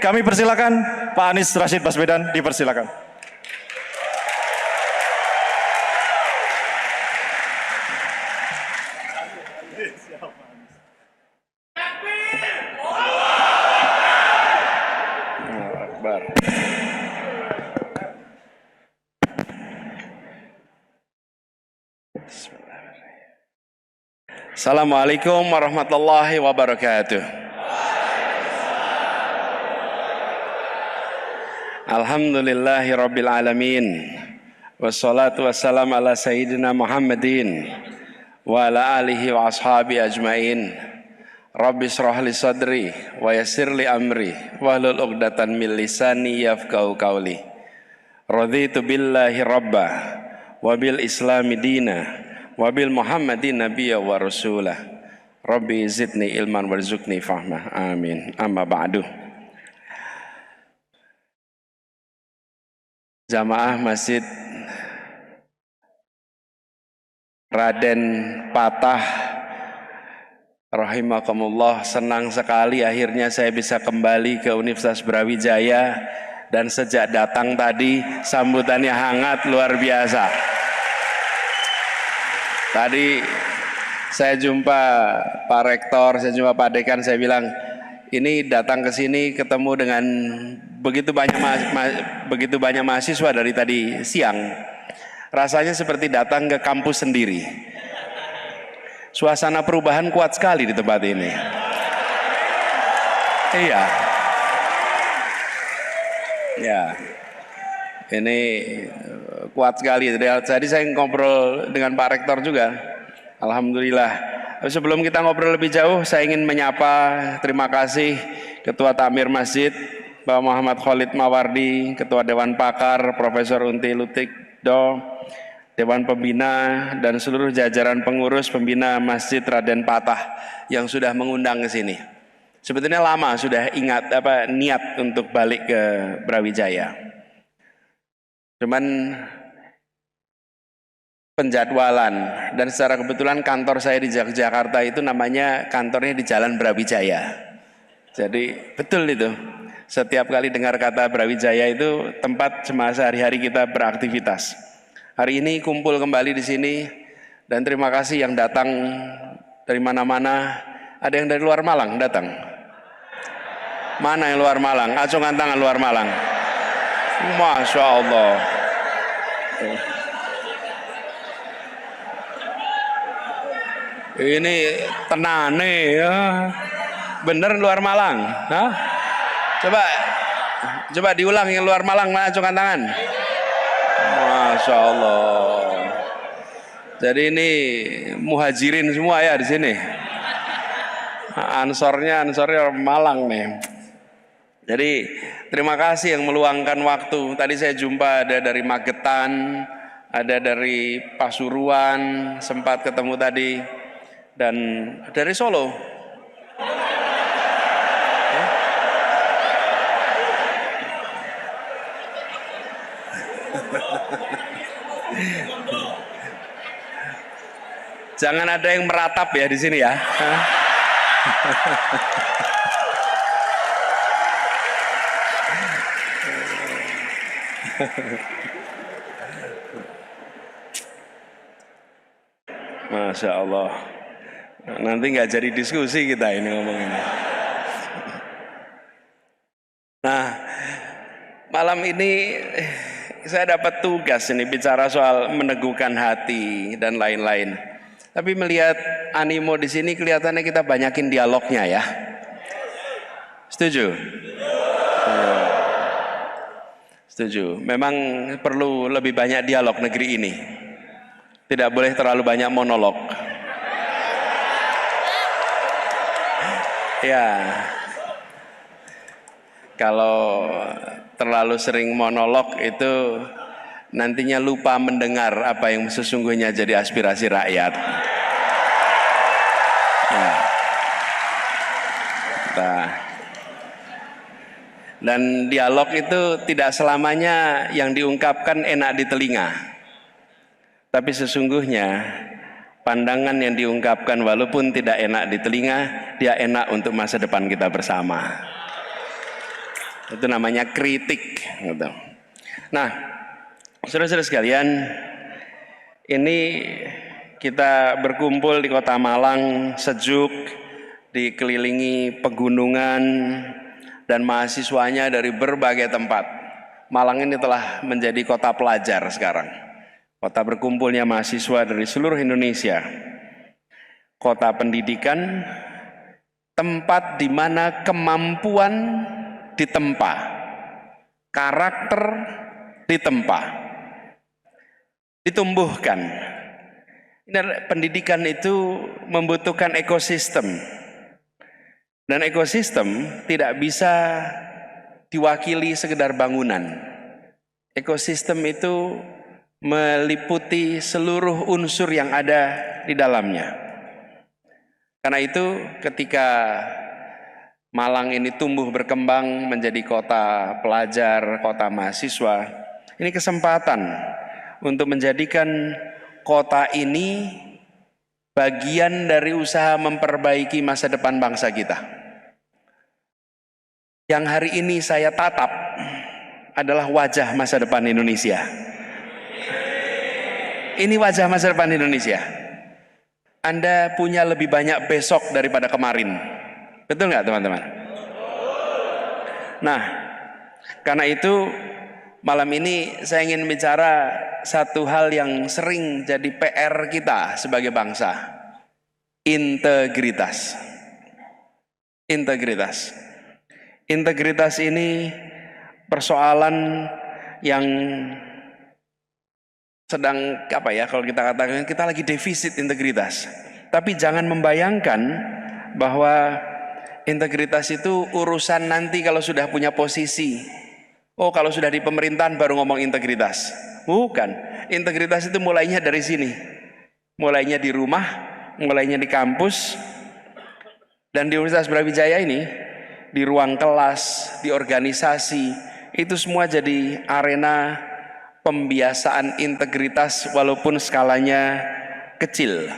kami persilakan Pak Anies Rashid Baswedan, dipersilakan. Assalamualaikum warahmatullahi wabarakatuh. Alhamdulillahi rabbil alamin. Wassalatu wassalamu ala sayyidina Muhammadin wa ala alihi wa ashabi ajmain. Rabbi shrah li sadri wa yassir li amri wahlul 'uqdatan min lisani yafqahu qawli. Raditu billahi rabba wa bil islami dina wabil Muhammadin nabiyya wa rasulah. Rabbi zidni ilman warzuqni fahmah. Amin. Amma ba'du. Jamaah Masjid Raden Patah rahimakumullah, senang sekali akhirnya saya bisa kembali ke Universitas Brawijaya, dan sejak datang tadi sambutannya hangat luar biasa. Tadi saya jumpa Pak Rektor, saya jumpa Pak Dekan, saya bilang ini datang ke sini ketemu dengan begitu banyak mahasiswa dari tadi siang. Rasanya seperti datang ke kampus sendiri. Suasana perubahan kuat sekali di tempat ini. Iya. Ya. Ini kuat sekali. Tadi saya ngobrol dengan Pak Rektor juga. Alhamdulillah. Sebelum kita ngobrol lebih jauh, saya ingin menyapa, terima kasih Ketua Takmir Masjid Bapak Muhammad Khalid Mawardi, Ketua Dewan Pakar Profesor Unti Lutikdo, Dewan Pembina, dan seluruh jajaran pengurus pembina Masjid Raden Patah yang sudah mengundang ke sini. Sebetulnya lama sudah niat untuk balik ke Brawijaya. Cuman penjadwalan, dan secara kebetulan kantor saya di Jakarta itu namanya kantornya di Jalan Brawijaya. Jadi betul itu. Setiap kali dengar kata Brawijaya itu tempat semasa hari-hari kita beraktivitas. Hari ini kumpul kembali di sini, dan terima kasih yang datang dari mana-mana. Ada yang dari luar Malang datang? Mana yang luar Malang? Acungan tangan luar Malang. Masya Allah. Ini tenane ya. Bener luar Malang? Hah? Coba diulang yang luar Malang, mana acungkan tangan? Masya Allah. Jadi ini muhajirin semua ya di sini. Ansornya Malang nih. Jadi terima kasih yang meluangkan waktu. Tadi saya jumpa ada dari Magetan, ada dari Pasuruan, sempat ketemu tadi, dan dari Solo. Jangan ada yang meratap ya di sini ya. Masya Allah. Nanti nggak jadi diskusi kita ini ngomongin. Nah, malam ini saya dapat tugas ini bicara soal meneguhkan hati dan lain-lain. Tapi melihat animo di sini kelihatannya kita banyakin dialognya ya. Setuju? Setuju. Memang perlu lebih banyak dialog negeri ini. Tidak boleh terlalu banyak monolog. Ya. Kalau terlalu sering monolog itu nantinya lupa mendengar apa yang sesungguhnya jadi aspirasi rakyat. Nah. Dan dialog itu tidak selamanya yang diungkapkan enak di telinga. Tapi sesungguhnya pandangan yang diungkapkan walaupun tidak enak di telinga, dia enak untuk masa depan kita bersama. Itu namanya kritik gitu. Nah, saudara-saudara sekalian, ini kita berkumpul di Kota Malang sejuk, dikelilingi pegunungan dan mahasiswanya dari berbagai tempat. Malang ini telah menjadi kota pelajar sekarang. Kota berkumpulnya mahasiswa dari seluruh Indonesia. Kota pendidikan, tempat di mana kemampuan ditempa, karakter ditempa, ditumbuhkan. Pendidikan itu membutuhkan ekosistem. Dan ekosistem tidak bisa diwakili sekedar bangunan. Ekosistem itu meliputi seluruh unsur yang ada di dalamnya. Karena itu ketika Malang ini tumbuh berkembang menjadi kota pelajar, kota mahasiswa, ini kesempatan untuk menjadikan kota ini bagian dari usaha memperbaiki masa depan bangsa kita. Yang hari ini saya tatap adalah wajah masa depan Indonesia. Ini wajah masa depan Indonesia. Anda punya lebih banyak besok daripada kemarin. Betul nggak teman-teman? Nah, karena itu malam ini saya ingin bicara satu hal yang sering jadi PR kita sebagai bangsa. Integritas. Integritas. Integritas ini persoalan yang sedang kalau kita katakan kita lagi defisit integritas. Tapi jangan membayangkan bahwa integritas itu urusan nanti kalau sudah punya posisi. Oh, kalau sudah di pemerintahan baru ngomong integritas. Bukan. Integritas itu mulainya dari sini. Mulainya di rumah, mulainya di kampus. Dan di Universitas Brawijaya ini, di ruang kelas, di organisasi, itu semua jadi arena pembiasaan integritas walaupun skalanya kecil.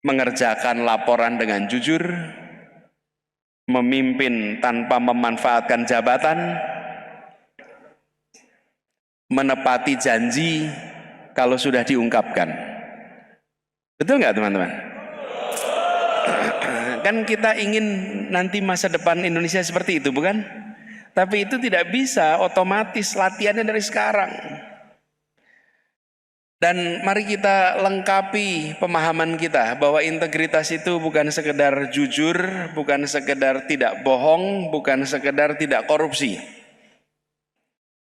Mengerjakan laporan dengan jujur, memimpin tanpa memanfaatkan jabatan, menepati janji kalau sudah diungkapkan. Betul nggak teman-teman? Kan kita ingin nanti masa depan Indonesia seperti itu, bukan? Tapi itu tidak bisa otomatis, latihannya dari sekarang. Dan mari kita lengkapi pemahaman kita bahwa integritas itu bukan sekedar jujur, bukan sekedar tidak bohong, bukan sekedar tidak korupsi.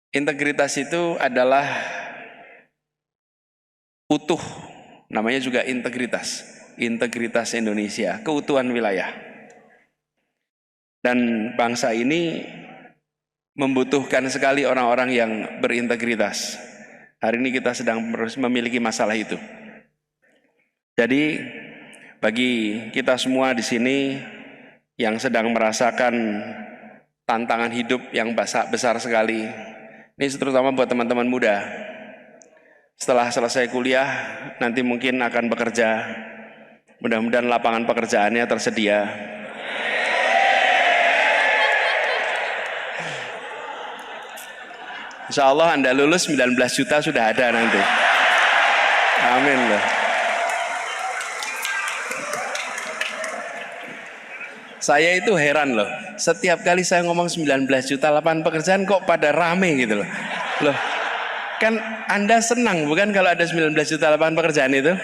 Integritas itu adalah utuh, namanya juga integritas. Integritas Indonesia, keutuhan wilayah. Dan bangsa ini membutuhkan sekali orang-orang yang berintegritas. Hari ini kita sedang memiliki masalah itu. Jadi bagi kita semua di sini yang sedang merasakan tantangan hidup yang besar sekali, ini terutama buat teman-teman muda. Setelah selesai kuliah, nanti mungkin akan bekerja. Mudah-mudahan lapangan pekerjaannya tersedia. Insya Allah Anda lulus 19 juta sudah ada nanti. Amin loh. Saya itu heran loh. Setiap kali saya ngomong 19 juta lapangan pekerjaan kok pada rame gitu loh. Loh, kan Anda senang bukan kalau ada 19 juta lapangan pekerjaan itu?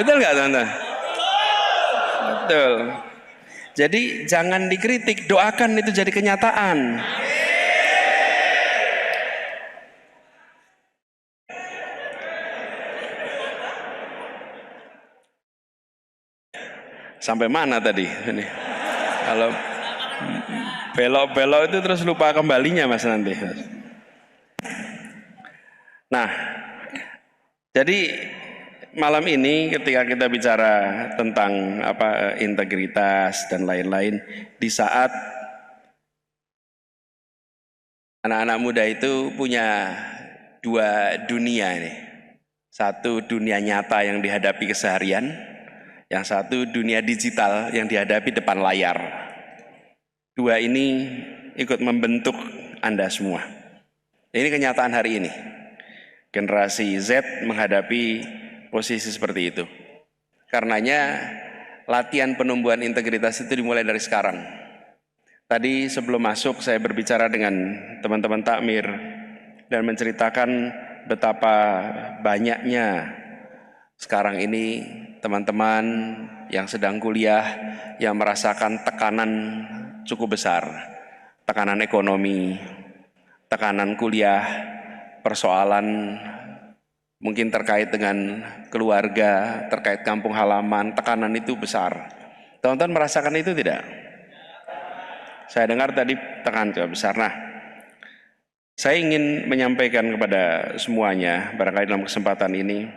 Betul nggak teman-teman? Betul. Jadi jangan dikritik, doakan itu jadi kenyataan. Sampai mana tadi? Ini. Kalau belok-belok itu terus lupa kembalinya Mas nanti. Nah, jadi malam ini ketika kita bicara tentang integritas dan lain-lain, di saat anak-anak muda itu punya dua dunia nih. Satu dunia nyata yang dihadapi keseharian, yang satu dunia digital yang dihadapi depan layar. Dua ini ikut membentuk Anda semua. Ini kenyataan hari ini. Generasi Z menghadapi posisi seperti itu. Karenanya latihan penumbuhan integritas itu dimulai dari sekarang. Tadi sebelum masuk saya berbicara dengan teman-teman takmir dan menceritakan betapa banyaknya sekarang ini teman-teman yang sedang kuliah yang merasakan tekanan cukup besar. Tekanan ekonomi, tekanan kuliah, persoalan mungkin terkait dengan keluarga, terkait kampung halaman, tekanan itu besar. Teman-teman merasakan itu tidak? Saya dengar tadi tekanan cukup besar. Nah, saya ingin menyampaikan kepada semuanya, barangkali dalam kesempatan ini,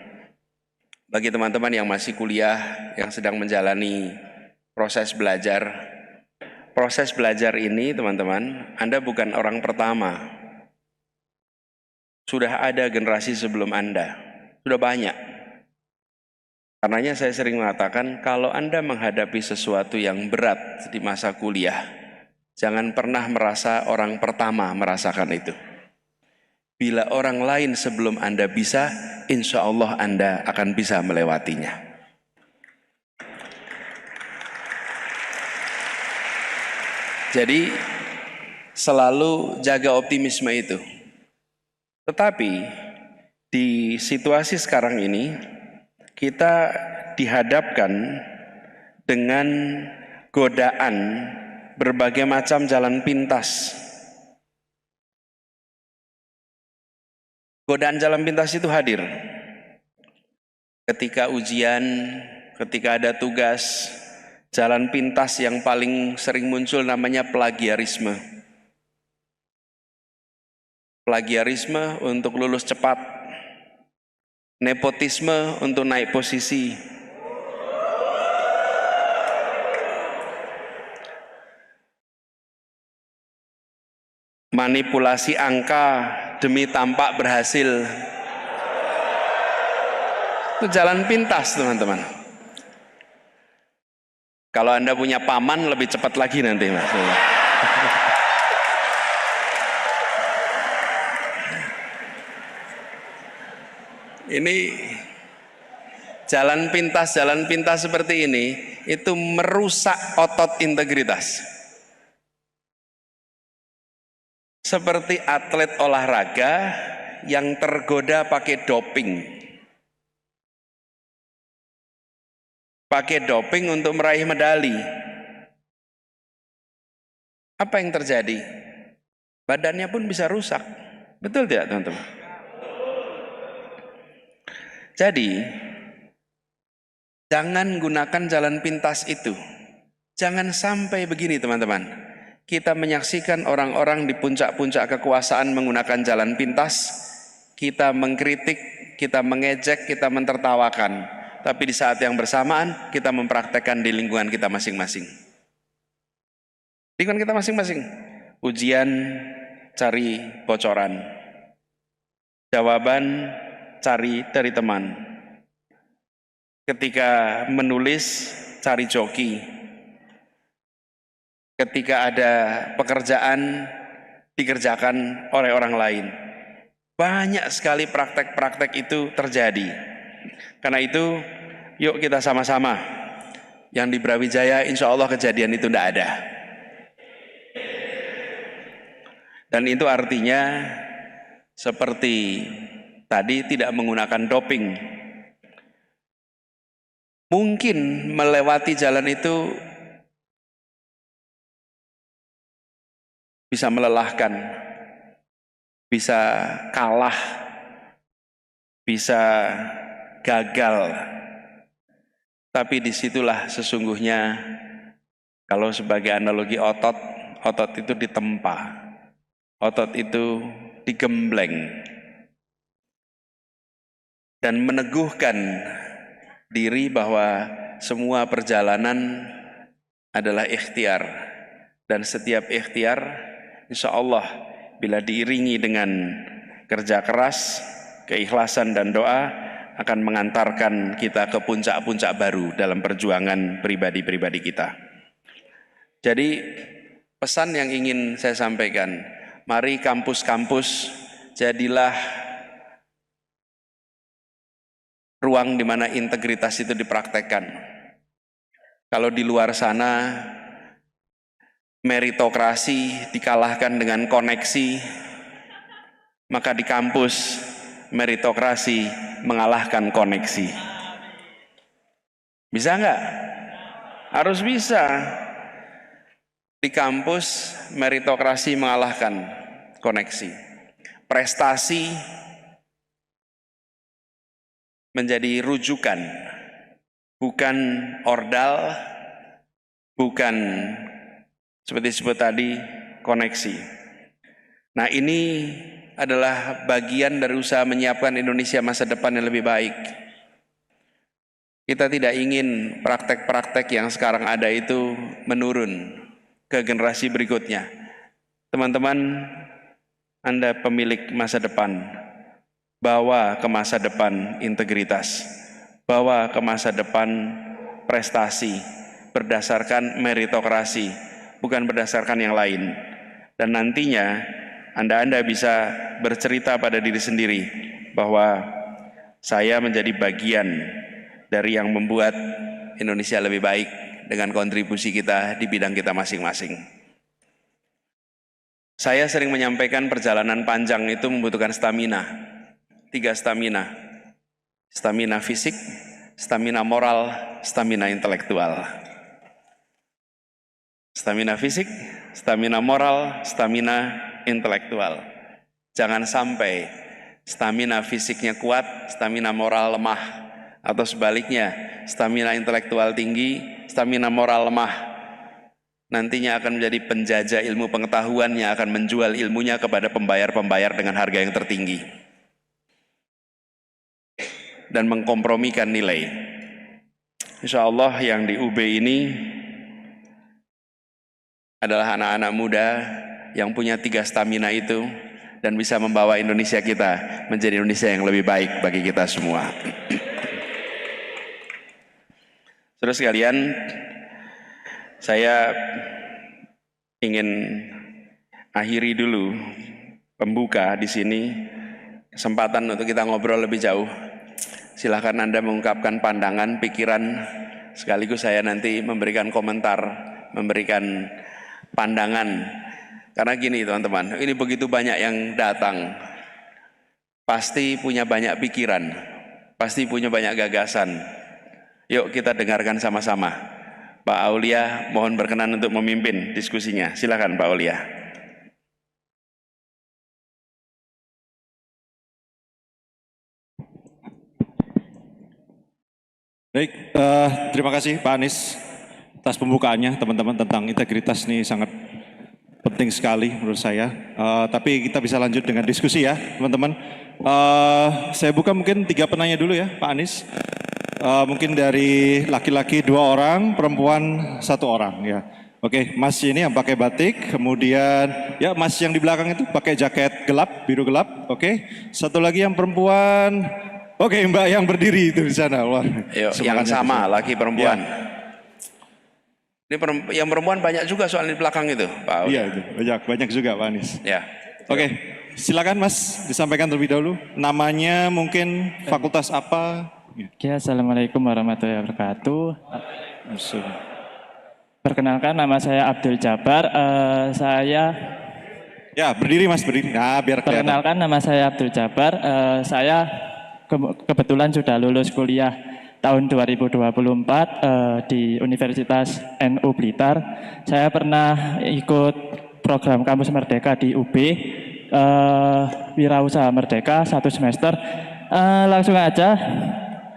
bagi teman-teman yang masih kuliah, yang sedang menjalani proses belajar ini teman-teman, Anda bukan orang pertama. Sudah ada generasi sebelum Anda, sudah banyak. Karenanya saya sering mengatakan, kalau Anda menghadapi sesuatu yang berat di masa kuliah, jangan pernah merasa orang pertama merasakan itu. Bila orang lain sebelum Anda bisa, insya Allah Anda akan bisa melewatinya. Jadi selalu jaga optimisme itu. Tetapi di situasi sekarang ini kita dihadapkan dengan godaan berbagai macam jalan pintas. Godaan jalan pintas itu hadir ketika ujian, ketika ada tugas. Jalan pintas yang paling sering muncul namanya plagiarisme. Plagiarisme untuk lulus cepat, nepotisme untuk naik posisi, manipulasi angka demi tampak berhasil. Itu jalan pintas teman-teman. Kalau Anda punya paman lebih cepat lagi nanti Mas. Ini jalan pintas seperti ini itu merusak otot integritas. Seperti atlet olahraga yang tergoda pakai doping. Pakai doping untuk meraih medali. Apa yang terjadi? Badannya pun bisa rusak. Betul tidak teman-teman? Jadi, jangan gunakan jalan pintas itu. Jangan sampai begini teman-teman. Kita menyaksikan orang-orang di puncak-puncak kekuasaan menggunakan jalan pintas. Kita mengkritik, kita mengejek, kita mentertawakan. Tapi di saat yang bersamaan kita mempraktekkan di lingkungan kita masing-masing. Lingkungan kita masing-masing. Ujian cari bocoran. Jawaban cari dari teman. Ketika menulis cari joki. Ketika ada pekerjaan dikerjakan oleh orang lain. Banyak sekali praktek-praktek itu terjadi. Karena itu, yuk kita sama-sama. Yang di Brawijaya, insya Allah kejadian itu tidak ada. Dan itu artinya, seperti tadi tidak menggunakan doping. Mungkin melewati jalan itu bisa melelahkan, bisa kalah, bisa gagal. Tapi disitulah sesungguhnya kalau sebagai analogi otot itu ditempa, otot itu digembleng dan meneguhkan diri bahwa semua perjalanan adalah ikhtiar dan setiap ikhtiar insya Allah bila diiringi dengan kerja keras, keikhlasan dan doa akan mengantarkan kita ke puncak-puncak baru dalam perjuangan pribadi-pribadi kita. Jadi pesan yang ingin saya sampaikan, mari kampus-kampus jadilah ruang di mana integritas itu dipraktekkan. Kalau di luar sana meritokrasi dikalahkan dengan koneksi, maka di kampus meritokrasi mengalahkan koneksi. Bisa nggak? Harus bisa. Di kampus meritokrasi mengalahkan koneksi. Prestasi menjadi rujukan, bukan ordal, bukan seperti disebut tadi koneksi. Nah, ini adalah bagian dari usaha menyiapkan Indonesia masa depan yang lebih baik. Kita tidak ingin praktek-praktek yang sekarang ada itu menurun ke generasi berikutnya. Teman-teman, Anda pemilik masa depan. Bawa ke masa depan integritas. Bawa ke masa depan prestasi berdasarkan meritokrasi, bukan berdasarkan yang lain. Dan nantinya Anda bisa bercerita pada diri sendiri bahwa saya menjadi bagian dari yang membuat Indonesia lebih baik dengan kontribusi kita di bidang kita masing-masing. Saya sering menyampaikan perjalanan panjang itu membutuhkan stamina. 3 stamina. Stamina fisik, stamina moral, stamina intelektual. Stamina fisik, stamina moral, stamina intelektual. Jangan sampai stamina fisiknya kuat, stamina moral lemah. Atau sebaliknya, stamina intelektual tinggi, stamina moral lemah. Nantinya akan menjadi penjajah ilmu pengetahuan yang akan menjual ilmunya kepada pembayar-pembayar dengan harga yang tertinggi. Dan mengkompromikan nilai. Insya Allah yang di UB ini adalah anak-anak muda yang punya 3 stamina itu dan bisa membawa Indonesia kita menjadi Indonesia yang lebih baik bagi kita semua. Saudara sekalian, saya ingin akhiri dulu pembuka di sini, kesempatan untuk kita ngobrol lebih jauh. Silahkan Anda mengungkapkan pandangan, pikiran, sekaligus saya nanti memberikan komentar, memberikan pandangan. Karena gini teman-teman, ini begitu banyak yang datang, pasti punya banyak pikiran, pasti punya banyak gagasan. Yuk kita dengarkan sama-sama. Pak Aulia mohon berkenan untuk memimpin diskusinya. Silakan Pak Aulia. Baik, terima kasih Pak Anies atas pembukaannya teman-teman tentang integritas ini sangat penting sekali menurut saya. Tapi kita bisa lanjut dengan diskusi ya teman-teman. Saya buka mungkin 3 penanya dulu ya Pak Anies. Mungkin dari laki-laki 2 orang, perempuan 1 orang ya. Oke, Mas ini yang pakai batik, kemudian ya Mas yang di belakang itu pakai jaket gelap, biru gelap. Oke, satu lagi yang perempuan. Oke, Mbak yang berdiri itu di sana. Wah, yang sama, laki perempuan. Ya. Ini yang perempuan banyak juga soal di belakang itu, Pak. Iya, itu banyak juga Pak Anies. Ya. Oke, silakan Mas disampaikan terlebih dahulu. Namanya mungkin fakultas apa? Ya, Assalamualaikum warahmatullahi wabarakatuh. Perkenalkan nama saya Abdul Jabar. Ya, berdiri Mas, berdiri. Nah, biar kelihatan. Perkenalkan nama saya Abdul Jabar. Saya kebetulan sudah lulus kuliah tahun 2024 di Universitas NU Blitar. Saya pernah ikut program Kampus Merdeka di UB, Wirausaha Merdeka 1 semester. Langsung aja.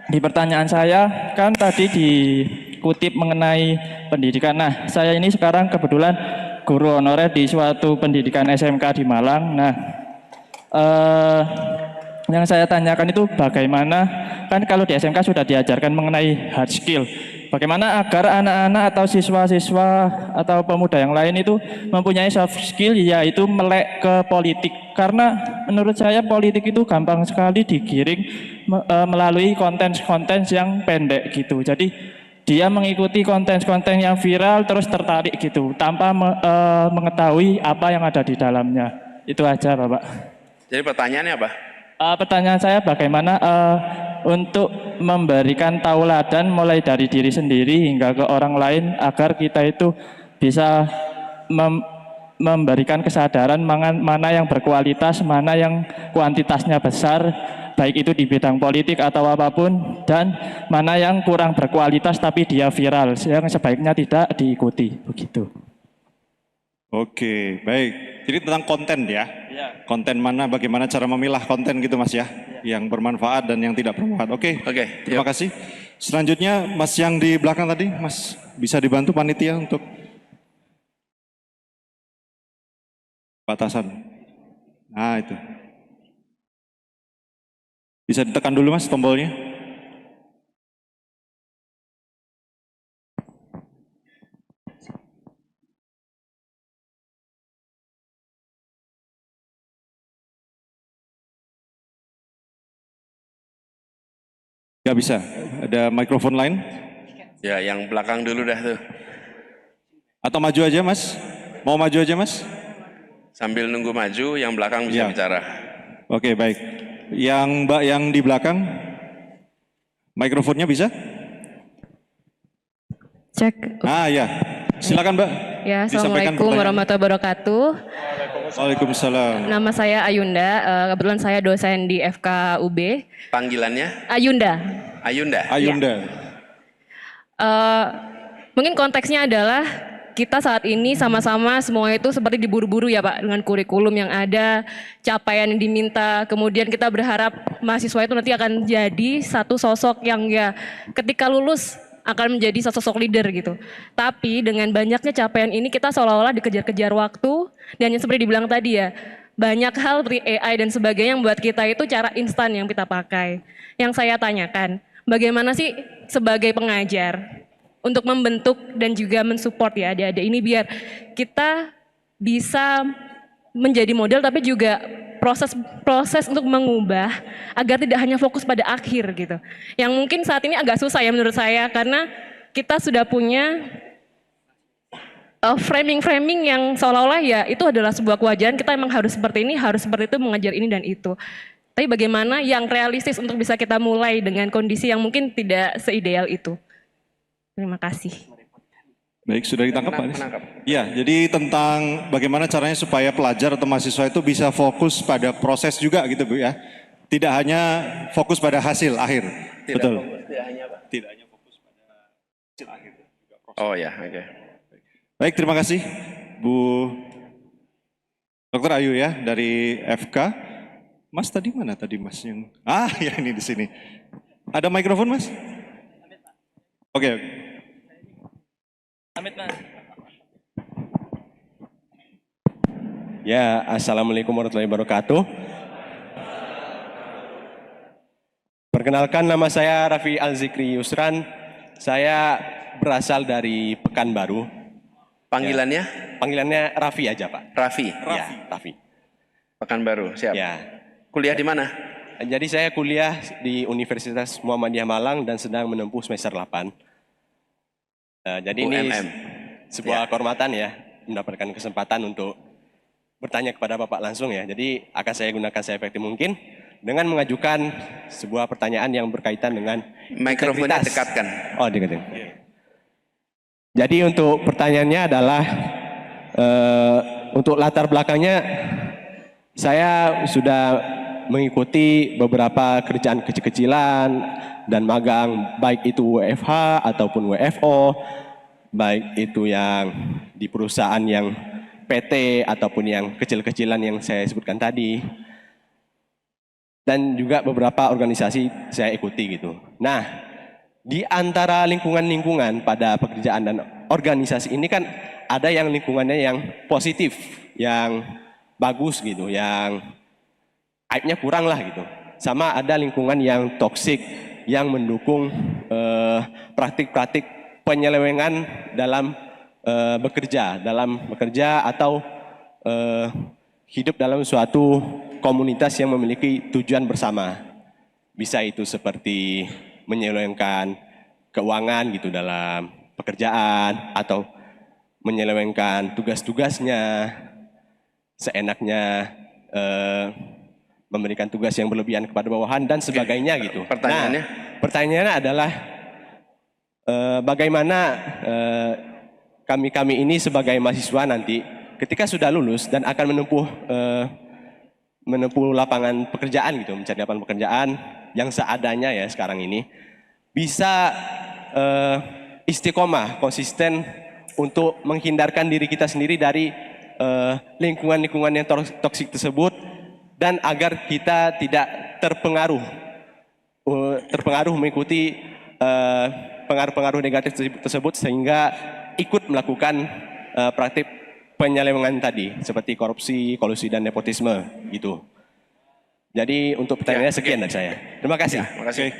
Di pertanyaan saya, kan tadi dikutip mengenai pendidikan. Nah, saya ini sekarang kebetulan guru honorer di suatu pendidikan SMK di Malang. Nah, yang saya tanyakan itu bagaimana, kan kalau di SMK sudah diajarkan mengenai hard skill. Bagaimana agar anak-anak atau siswa-siswa atau pemuda yang lain itu mempunyai soft skill, yaitu melek ke politik. Karena menurut saya politik itu gampang sekali digiring melalui konten-konten yang pendek gitu. Jadi dia mengikuti konten-konten yang viral terus tertarik gitu tanpa mengetahui apa yang ada di dalamnya. Itu aja Bapak. Jadi pertanyaannya apa? Pertanyaan saya bagaimana untuk memberikan tauladan mulai dari diri sendiri hingga ke orang lain agar kita itu bisa memberikan kesadaran mana yang berkualitas, mana yang kuantitasnya besar, baik itu di bidang politik atau apapun, dan mana yang kurang berkualitas tapi dia viral, yang sebaiknya tidak diikuti, begitu. Oke, baik. Jadi tentang konten ya. Konten mana, bagaimana cara memilah konten gitu Mas ya, yang bermanfaat dan yang tidak bermanfaat. Oke, terima kasih. Selanjutnya Mas yang di belakang tadi, Mas bisa dibantu panitia untuk batasan. Nah itu. Bisa ditekan dulu Mas tombolnya. Gak bisa, ada mikrofon lain? Ya, yang belakang dulu dah tuh. Atau maju aja Mas? Mau maju aja Mas? Sambil nunggu maju, yang belakang bisa bicara. Oke, baik. Yang Mbak yang di belakang, mikrofonnya bisa? Cek. Ah ya, silakan Mbak. Ya, Assalamualaikum warahmatullahi wabarakatuh. Waalaikumsalam. Nama saya Ayunda, kebetulan saya dosen di FKUB. Panggilannya? Ayunda. Ayunda? Ayunda. Mungkin konteksnya adalah kita saat ini sama-sama semua itu seperti diburu-buru ya Pak, dengan kurikulum yang ada, capaian yang diminta, kemudian kita berharap mahasiswa itu nanti akan jadi satu sosok yang ya ketika lulus akan menjadi sosok leader gitu. Tapi dengan banyaknya capaian ini kita seolah-olah dikejar-kejar waktu, dan yang seperti dibilang tadi ya, banyak hal seperti AI dan sebagainya yang buat kita itu cara instan yang kita pakai. Yang saya tanyakan, bagaimana sih sebagai pengajar untuk membentuk dan juga mensupport ya adik-adik ini biar kita bisa menjadi model tapi juga proses untuk mengubah agar tidak hanya fokus pada akhir gitu. Yang mungkin saat ini agak susah ya menurut saya karena kita sudah punya framing-framing yang seolah-olah ya itu adalah sebuah kewajaran, kita memang harus seperti ini, harus seperti itu, mengajar ini dan itu. Tapi bagaimana yang realistis untuk bisa kita mulai dengan kondisi yang mungkin tidak seideal itu. Terima kasih. Baik, sudah ditangkap Pak Anies? Iya, jadi tentang bagaimana caranya supaya pelajar atau mahasiswa itu bisa fokus pada proses juga gitu Bu ya. Tidak hanya fokus pada hasil akhir. Betul. Tidak hanya fokus pada hasil akhir. Oh ya, oke. Baik, terima kasih Bu Dr. Ayu ya dari FK. Mas tadi mana tadi Mas yang? Ah ya ini di sini. Ada mikrofon Mas? Oke. Amit Mas. Ya, Assalamualaikum warahmatullahi wabarakatuh. Perkenalkan, nama saya Raffi Al-Zikri Yusran. Saya berasal dari Pekanbaru. Panggilannya? Ya, panggilannya Raffi aja Pak. Raffi. Ya, Raffi. Pekanbaru, siap. Ya. Kuliah di mana? Jadi saya kuliah di Universitas Muhammadiyah Malang dan sedang menempuh semester 8. Jadi ini sebuah kehormatan ya, mendapatkan kesempatan untuk bertanya kepada Bapak langsung ya. Jadi akan saya gunakan seefektif mungkin dengan mengajukan sebuah pertanyaan yang berkaitan dengan mikrofonnya integritas. dekatkan. Oh, dekatin. Jadi untuk pertanyaannya adalah untuk latar belakangnya saya sudah mengikuti beberapa kerjaan kecil-kecilan dan magang, baik itu WFH ataupun WFO, baik itu yang di perusahaan yang PT ataupun yang kecil-kecilan yang saya sebutkan tadi, dan juga beberapa organisasi saya ikuti gitu. Nah, di antara lingkungan-lingkungan pada pekerjaan dan organisasi ini kan ada yang lingkungannya yang positif, yang bagus gitu, yang aibnya kurang lah gitu. Sama ada lingkungan yang toksik, yang mendukung praktik-praktik penyelewengan dalam bekerja atau hidup dalam suatu komunitas yang memiliki tujuan bersama. Bisa itu seperti menyelewengkan keuangan gitu dalam pekerjaan atau menyelewengkan tugas-tugasnya seenaknya, memberikan tugas yang berlebihan kepada bawahan dan sebagainya gitu. Pertanyaannya? Nah, pertanyaannya adalah bagaimana kami ini sebagai mahasiswa nanti ketika sudah lulus dan akan menempuh lapangan pekerjaan gitu, mencari lapangan pekerjaan yang seadanya ya sekarang ini, bisa istiqomah, konsisten untuk menghindarkan diri kita sendiri dari lingkungan-lingkungan yang toksik tersebut, dan agar kita tidak terpengaruh mengikuti pengaruh-pengaruh negatif tersebut sehingga ikut melakukan praktik penyelewengan tadi seperti korupsi, kolusi dan nepotisme gitu. Jadi untuk pertanyaannya sekian dari saya. Terima kasih. Terima kasih. Oke.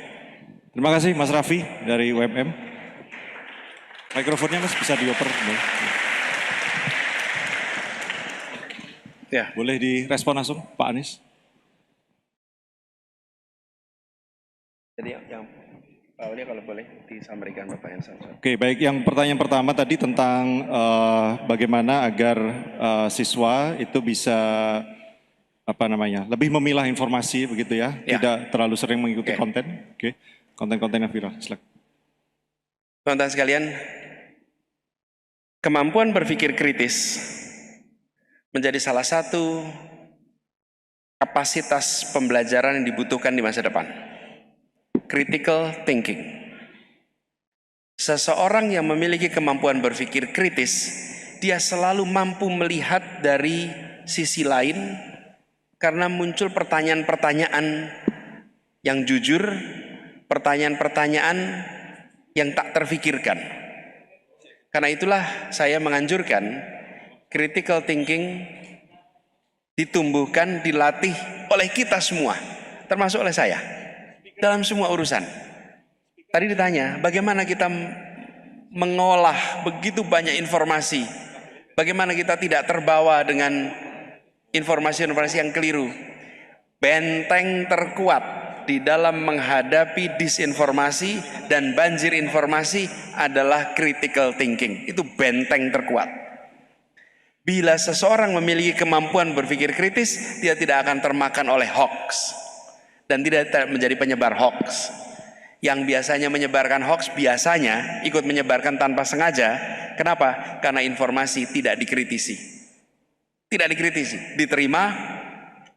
Terima kasih Mas Raffi dari UMM. Mikrofonnya Mas bisa dioper. Ya. Boleh direspon langsung Pak Anies. Jadi yang Pak Aulia kalau boleh disampaikan Bapak yang sama. Oke, baik. Yang pertanyaan pertama tadi tentang bagaimana agar siswa itu bisa lebih memilah informasi begitu ya, tidak terlalu sering mengikuti konten. Oke, konten-konten yang viral. Silakan. Teman-teman sekalian, kemampuan berpikir kritis menjadi salah satu kapasitas pembelajaran yang dibutuhkan di masa depan. Critical thinking. Seseorang yang memiliki kemampuan berpikir kritis, dia selalu mampu melihat dari sisi lain karena muncul pertanyaan-pertanyaan yang jujur, pertanyaan-pertanyaan yang tak terfikirkan. Karena itulah saya menganjurkan critical thinking ditumbuhkan, dilatih oleh kita semua, termasuk oleh saya, dalam semua urusan. Tadi ditanya, bagaimana kita mengolah begitu banyak informasi, bagaimana kita tidak terbawa dengan informasi-informasi yang keliru. Benteng terkuat di dalam menghadapi disinformasi dan banjir informasi adalah critical thinking. Itu benteng terkuat. Bila seseorang memiliki kemampuan berpikir kritis, dia tidak akan termakan oleh hoax dan tidak menjadi penyebar hoax. Yang biasanya menyebarkan hoax biasanya ikut menyebarkan tanpa sengaja. Kenapa? Karena informasi tidak dikritisi. Tidak dikritisi, diterima,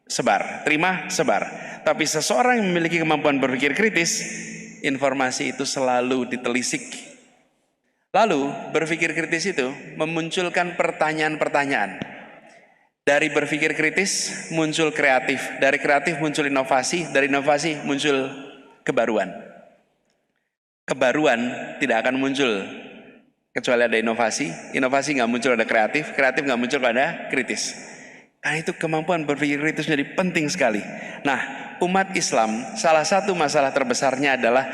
sebar, terima, sebar. Tapi seseorang yang memiliki kemampuan berpikir kritis, informasi itu selalu ditelisik. Lalu berpikir kritis itu memunculkan pertanyaan-pertanyaan. Dari berpikir kritis muncul kreatif, dari kreatif muncul inovasi, dari inovasi muncul kebaruan. Kebaruan tidak akan muncul kecuali ada inovasi, inovasi nggak muncul ada kreatif, kreatif nggak muncul ada kritis. Karena itu kemampuan berpikir kritis menjadi penting sekali. Nah, umat Islam salah satu masalah terbesarnya adalah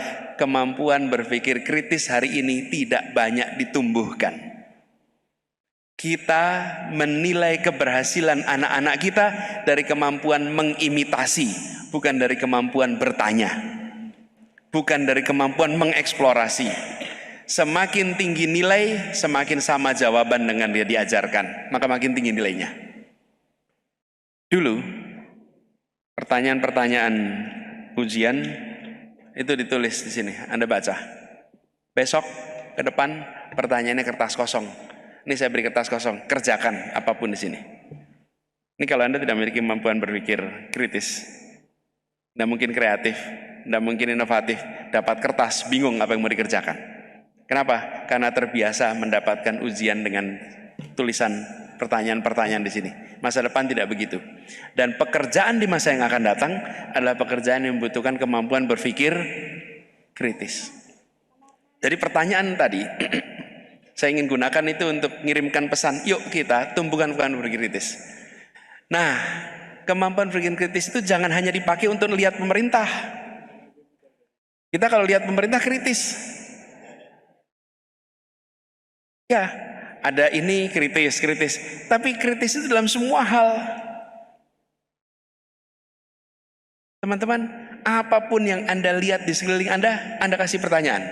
kemampuan berpikir kritis hari ini tidak banyak ditumbuhkan. Kita menilai keberhasilan anak-anak kita dari kemampuan mengimitasi, bukan dari kemampuan bertanya, bukan dari kemampuan mengeksplorasi. Semakin tinggi nilai, semakin sama jawaban dengan dia diajarkan, maka makin tinggi nilainya. Dulu, pertanyaan-pertanyaan ujian itu ditulis di sini, Anda baca. Besok ke depan pertanyaannya kertas kosong. Ini saya beri kertas kosong, kerjakan apapun di sini. Ini kalau Anda tidak memiliki kemampuan berpikir kritis, tidak mungkin kreatif, tidak mungkin inovatif, dapat kertas bingung apa yang mau dikerjakan. Kenapa? Karena terbiasa mendapatkan ujian dengan tulisan pertanyaan-pertanyaan di sini. Masa depan tidak begitu. Dan pekerjaan di masa yang akan datang adalah pekerjaan yang membutuhkan kemampuan berpikir kritis. Jadi pertanyaan tadi, saya ingin gunakan itu untuk mengirimkan pesan, yuk kita tumbuhkan kemampuan berpikir kritis. Nah, kemampuan berpikir kritis itu jangan hanya dipakai untuk melihat pemerintah. Kita kalau lihat pemerintah kritis, ya, ada ini kritis. Tapi kritis itu dalam semua hal. Teman-teman, apapun yang Anda lihat di sekeliling Anda kasih pertanyaan.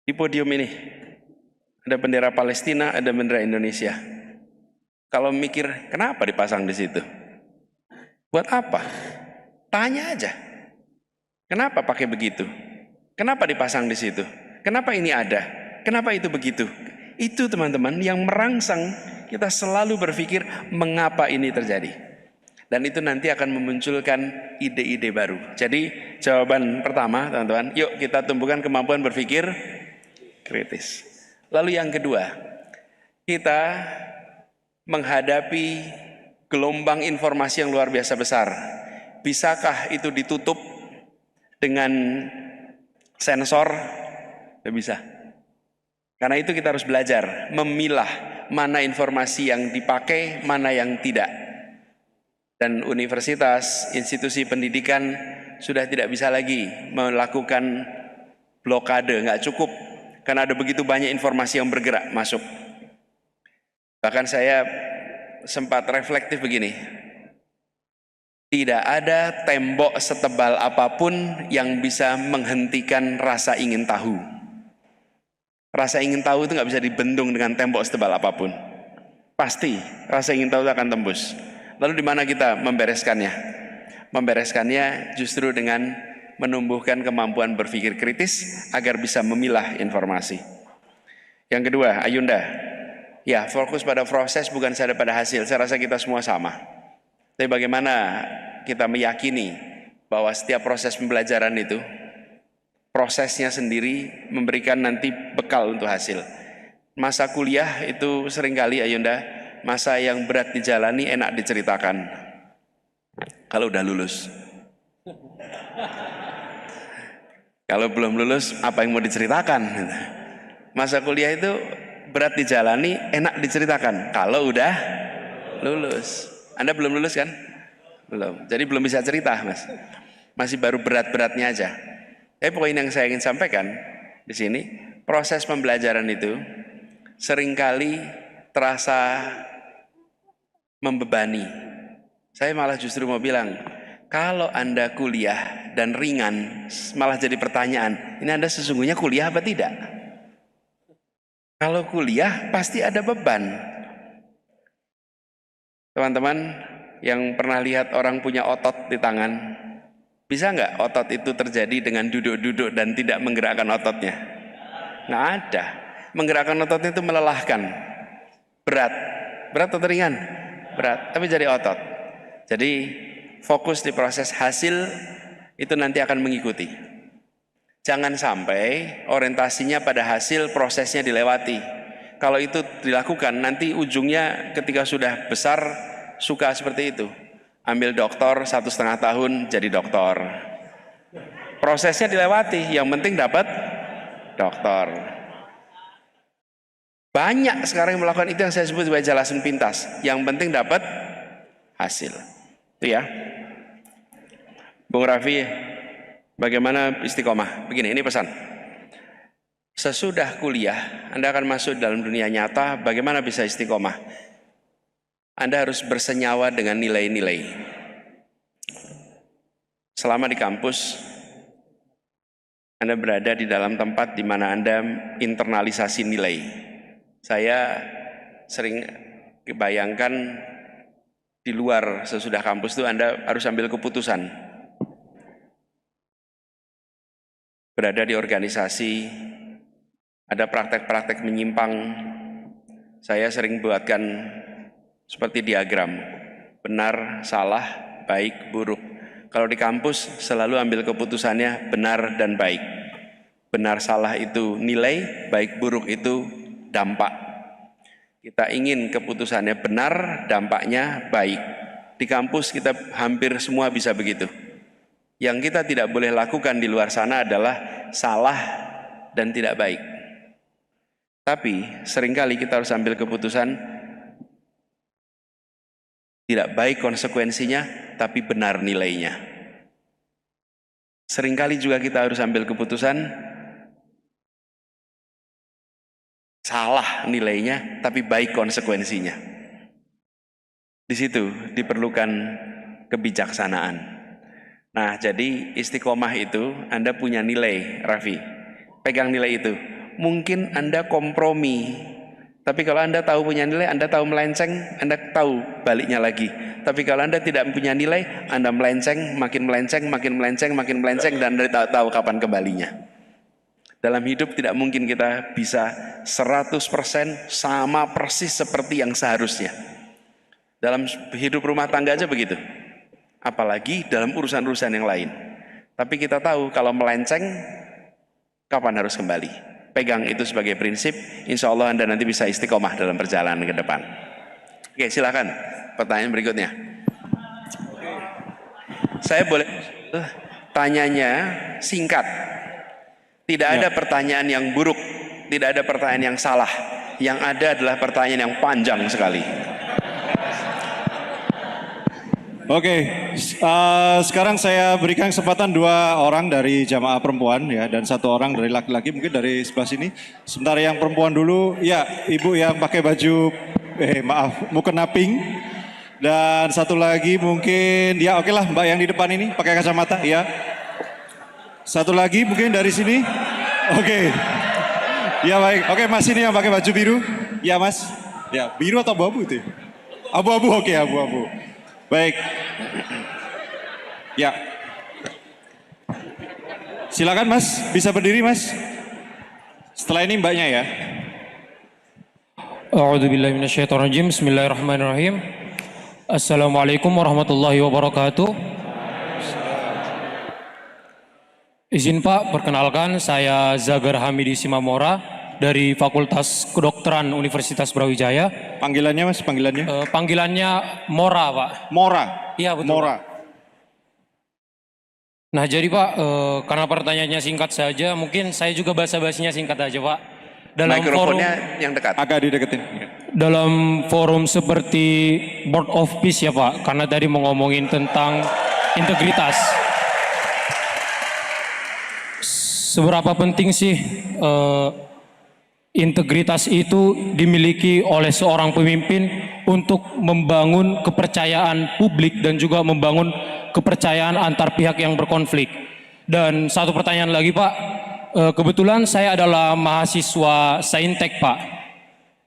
Di podium ini ada bendera Palestina, ada bendera Indonesia. Kalau mikir, kenapa dipasang di situ? Buat apa? Tanya aja. Kenapa pakai begitu? Kenapa dipasang di situ? Kenapa ini ada? Kenapa itu begitu? Itu teman-teman yang merangsang kita selalu berpikir mengapa ini terjadi. Dan itu nanti akan memunculkan ide-ide baru. Jadi jawaban pertama teman-teman, yuk kita tumbuhkan kemampuan berpikir kritis. Lalu yang kedua, kita menghadapi gelombang informasi yang luar biasa besar. Bisakah itu ditutup dengan sensor? Tidak bisa. Karena itu kita harus belajar memilah mana informasi yang dipakai, mana yang tidak. Dan universitas, institusi pendidikan sudah tidak bisa lagi melakukan blokade, nggak cukup. Karena ada begitu banyak informasi yang bergerak masuk. Bahkan saya sempat reflektif begini. Tidak ada tembok setebal apapun yang bisa menghentikan rasa ingin tahu. Rasa ingin tahu itu nggak bisa dibendung dengan tembok setebal apapun. Pasti rasa ingin tahu itu akan tembus. Lalu di mana kita membereskannya? Membereskannya justru dengan menumbuhkan kemampuan berpikir kritis agar bisa memilah informasi. Yang kedua, Ayunda, ya fokus pada proses bukan saja pada hasil. Saya rasa kita semua sama. Tapi bagaimana kita meyakini bahwa setiap proses pembelajaran itu prosesnya sendiri memberikan nanti bekal untuk hasil. Masa kuliah itu seringkali Ayunda, masa yang berat dijalani enak diceritakan kalau udah lulus. Kalau belum lulus apa yang mau diceritakan? Masa kuliah itu berat dijalani enak diceritakan kalau udah lulus. Anda belum lulus kan? Belum. Jadi belum bisa cerita, Mas. Masih baru berat-beratnya aja. Tapi poin yang saya ingin sampaikan di sini, proses pembelajaran itu seringkali terasa membebani. Saya malah justru mau bilang, kalau Anda kuliah dan ringan, malah jadi pertanyaan, ini Anda sesungguhnya kuliah apa tidak? Kalau kuliah pasti ada beban. Teman-teman yang pernah lihat orang punya otot di tangan, bisa nggak otot itu terjadi dengan duduk-duduk dan tidak menggerakkan ototnya? Nggak ada. Menggerakkan ototnya itu melelahkan, berat atau ringan? Berat, tapi jadi otot. Jadi fokus di proses hasil itu nanti akan mengikuti. Jangan sampai orientasinya pada hasil, prosesnya dilewati. Kalau itu dilakukan, nanti ujungnya ketika sudah besar suka seperti itu. Ambil doktor 1,5 tahun jadi doktor. Prosesnya dilewati, yang penting dapat doktor. Banyak sekarang yang melakukan itu yang saya sebut sebagai jelasin pintas. Yang penting dapat hasil. Itu ya. Bung Raffi, bagaimana istiqomah? Begini, ini pesan. Sesudah kuliah, Anda akan masuk dalam dunia nyata, bagaimana bisa istiqomah? Anda harus bersenyawa dengan nilai-nilai. Selama di kampus, Anda berada di dalam tempat di mana Anda internalisasi nilai. Saya sering bayangkan di luar sesudah kampus itu Anda harus ambil keputusan. Berada di organisasi, ada praktek-praktek menyimpang. Saya sering buatkan seperti diagram, benar, salah, baik, buruk. Kalau di kampus selalu ambil keputusannya benar dan baik. Benar salah itu nilai, baik buruk itu dampak. Kita ingin keputusannya benar, dampaknya baik. Di kampus kita hampir semua bisa begitu. Yang kita tidak boleh lakukan di luar sana adalah salah dan tidak baik. Tapi seringkali kita harus ambil keputusan tidak baik konsekuensinya, tapi benar nilainya. Seringkali juga kita harus ambil keputusan salah nilainya, tapi baik konsekuensinya. Di situ diperlukan kebijaksanaan. Nah, jadi istiqomah itu Anda punya nilai, Raffi. Pegang nilai itu. mungkin Anda kompromi. Tapi kalau Anda tahu punya nilai, Anda tahu melenceng, Anda tahu baliknya lagi. Tapi kalau Anda tidak punya nilai, Anda melenceng, makin melenceng, makin melenceng, makin melenceng, dan Anda tidak tahu kapan kembalinya. Dalam hidup tidak mungkin kita bisa 100% sama persis seperti yang seharusnya. Dalam hidup rumah tangga aja begitu. Apalagi dalam urusan-urusan yang lain. Tapi kita tahu kalau melenceng, kapan harus kembali. Pegang itu sebagai prinsip, insya Allah Anda nanti bisa istiqomah dalam perjalanan ke depan. Oke, silakan pertanyaan berikutnya. Saya boleh tanyanya singkat. Tidak ada pertanyaan yang buruk, tidak ada pertanyaan yang salah. Yang ada adalah pertanyaan yang panjang sekali. Oke, sekarang saya berikan kesempatan 2 orang dari jamaah perempuan ya dan 1 orang dari laki-laki mungkin dari sebelah sini. Sementara yang perempuan dulu, ya ibu yang pakai baju, mukena pink. Dan 1 lagi mungkin, ya oke lah mbak yang di depan ini pakai kacamata ya. 1 lagi mungkin dari sini, oke. Ya baik, oke mas ini yang pakai baju biru, ya mas. Ya biru atau abu-abu itu? Abu-abu, oke abu-abu. Baik. Ya. Silakan Mas, bisa berdiri Mas. Setelah ini mbaknya ya. A'udzubillahi minasyaitonirrajim. Bismillahirrahmanirrahim. Assalamualaikum warahmatullahi wabarakatuh. Izin Pak, perkenalkan saya Zagar Hamidi Simamora dari Fakultas Kedokteran Universitas Brawijaya. Panggilannya Mas, panggilannya? Panggilannya Mora, Pak. Mora. Iya betul. Mora. Nah jadi Pak, karena pertanyaannya singkat saja, mungkin saya juga basa-basinya singkat aja Pak. Dalam Mikrofonnya yang dekat. Agak dideketin. dalam forum seperti Board of Peace ya Pak, karena tadi mau ngomongin tentang integritas. Seberapa penting sih integritas itu dimiliki oleh seorang pemimpin untuk membangun kepercayaan publik dan juga membangun kepercayaan antar pihak yang berkonflik. Dan 1 pertanyaan lagi Pak, kebetulan saya adalah mahasiswa Saintek Pak.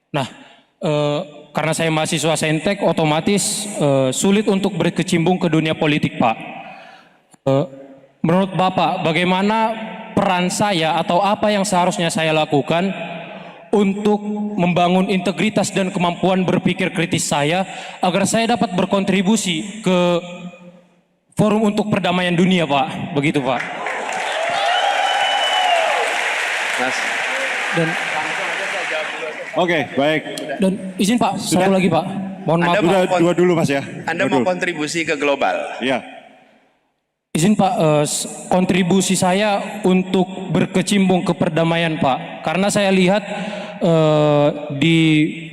Nah, karena saya mahasiswa Saintek, otomatis sulit untuk berkecimpung ke dunia politik Pak. Menurut Bapak, bagaimana peran saya atau apa yang seharusnya saya lakukan untuk membangun integritas dan kemampuan berpikir kritis saya agar saya dapat berkontribusi ke forum untuk perdamaian dunia Pak, begitu Pak. Mas. Dan Oke, baik. dan izin Pak, 1 lagi Pak, mohon maaf. Anda Dua dulu Mas ya. Anda mau kontribusi ke global. Ya. Izin Pak, kontribusi saya untuk berkecimpung ke perdamaian Pak, karena saya lihat di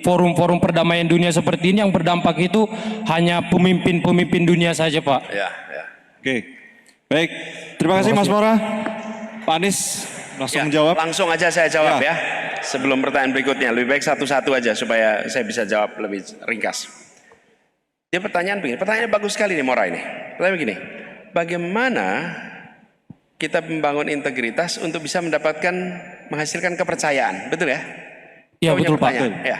forum-forum perdamaian dunia seperti ini yang berdampak itu hanya pemimpin-pemimpin dunia saja Pak. Ya, ya. Oke. Baik. Terima kasih Mas Mora. Pak Anies langsung menjawab. Langsung aja saya jawab Ya. ya. Sebelum pertanyaan berikutnya, lebih baik satu-satu aja supaya saya bisa jawab lebih ringkas. Dia pertanyaannya bagus sekali nih Mora ini. Pertanyaan begini, bagaimana kita membangun integritas untuk bisa menghasilkan kepercayaan, betul ya? Ya Kita punya betul Pak. pertanyaan? Ya.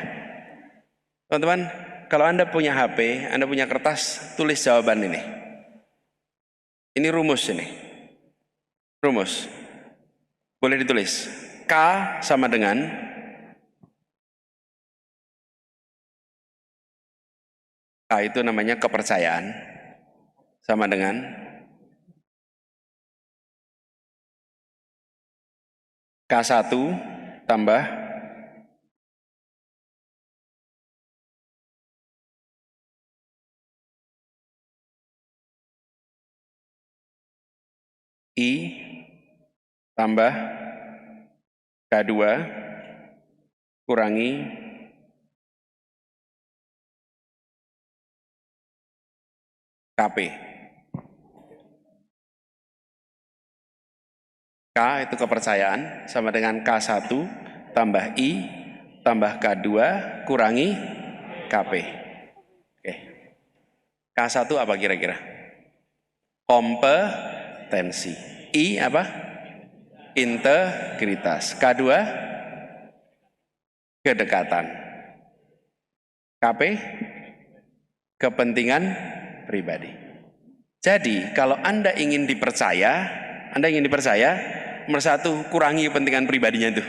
Teman-teman, kalau Anda punya HP, Anda punya kertas, tulis jawaban ini. Ini rumus ini. Rumus. Boleh ditulis. K sama dengan K itu namanya kepercayaan, sama dengan K1 tambah I tambah K2 kurangi KP. K itu kepercayaan sama dengan K1 tambah I tambah K2 kurangi KP. Oke. K1 apa kira-kira? Kompetensi. I apa? Integritas. K2 kedekatan. KP, kepentingan pribadi. Jadi kalau Anda ingin dipercaya, nomor satu, kurangi kepentingan pribadinya itu.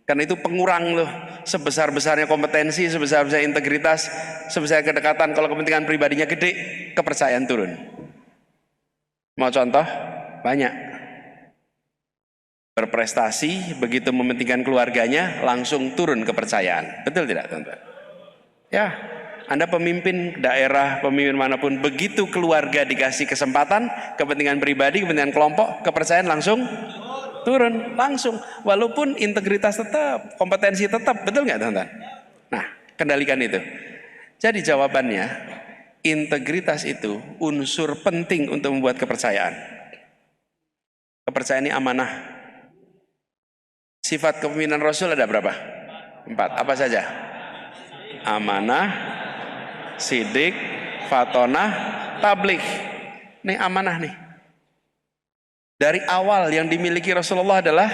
Karena itu pengurang loh, sebesar-besarnya kompetensi, sebesar-besar integritas, sebesar kedekatan, kalau kepentingan pribadinya gede, kepercayaan turun. Mau contoh? Banyak. Berprestasi, begitu mementingkan keluarganya, langsung turun kepercayaan. Betul tidak, teman-teman? Ya, Anda pemimpin daerah, pemimpin manapun, begitu keluarga dikasih kesempatan, kepentingan pribadi, kepentingan kelompok, kepercayaan langsung turun, langsung. Walaupun integritas tetap, kompetensi tetap, betul nggak teman-teman? Nah, kendalikan itu. Jadi jawabannya, integritas itu unsur penting untuk membuat kepercayaan. Kepercayaan ini amanah. Sifat kepemimpinan Rasul ada berapa? 4. Apa saja? Amanah, sidik, fatonah, tabligh. Ini amanah nih. Dari awal yang dimiliki Rasulullah adalah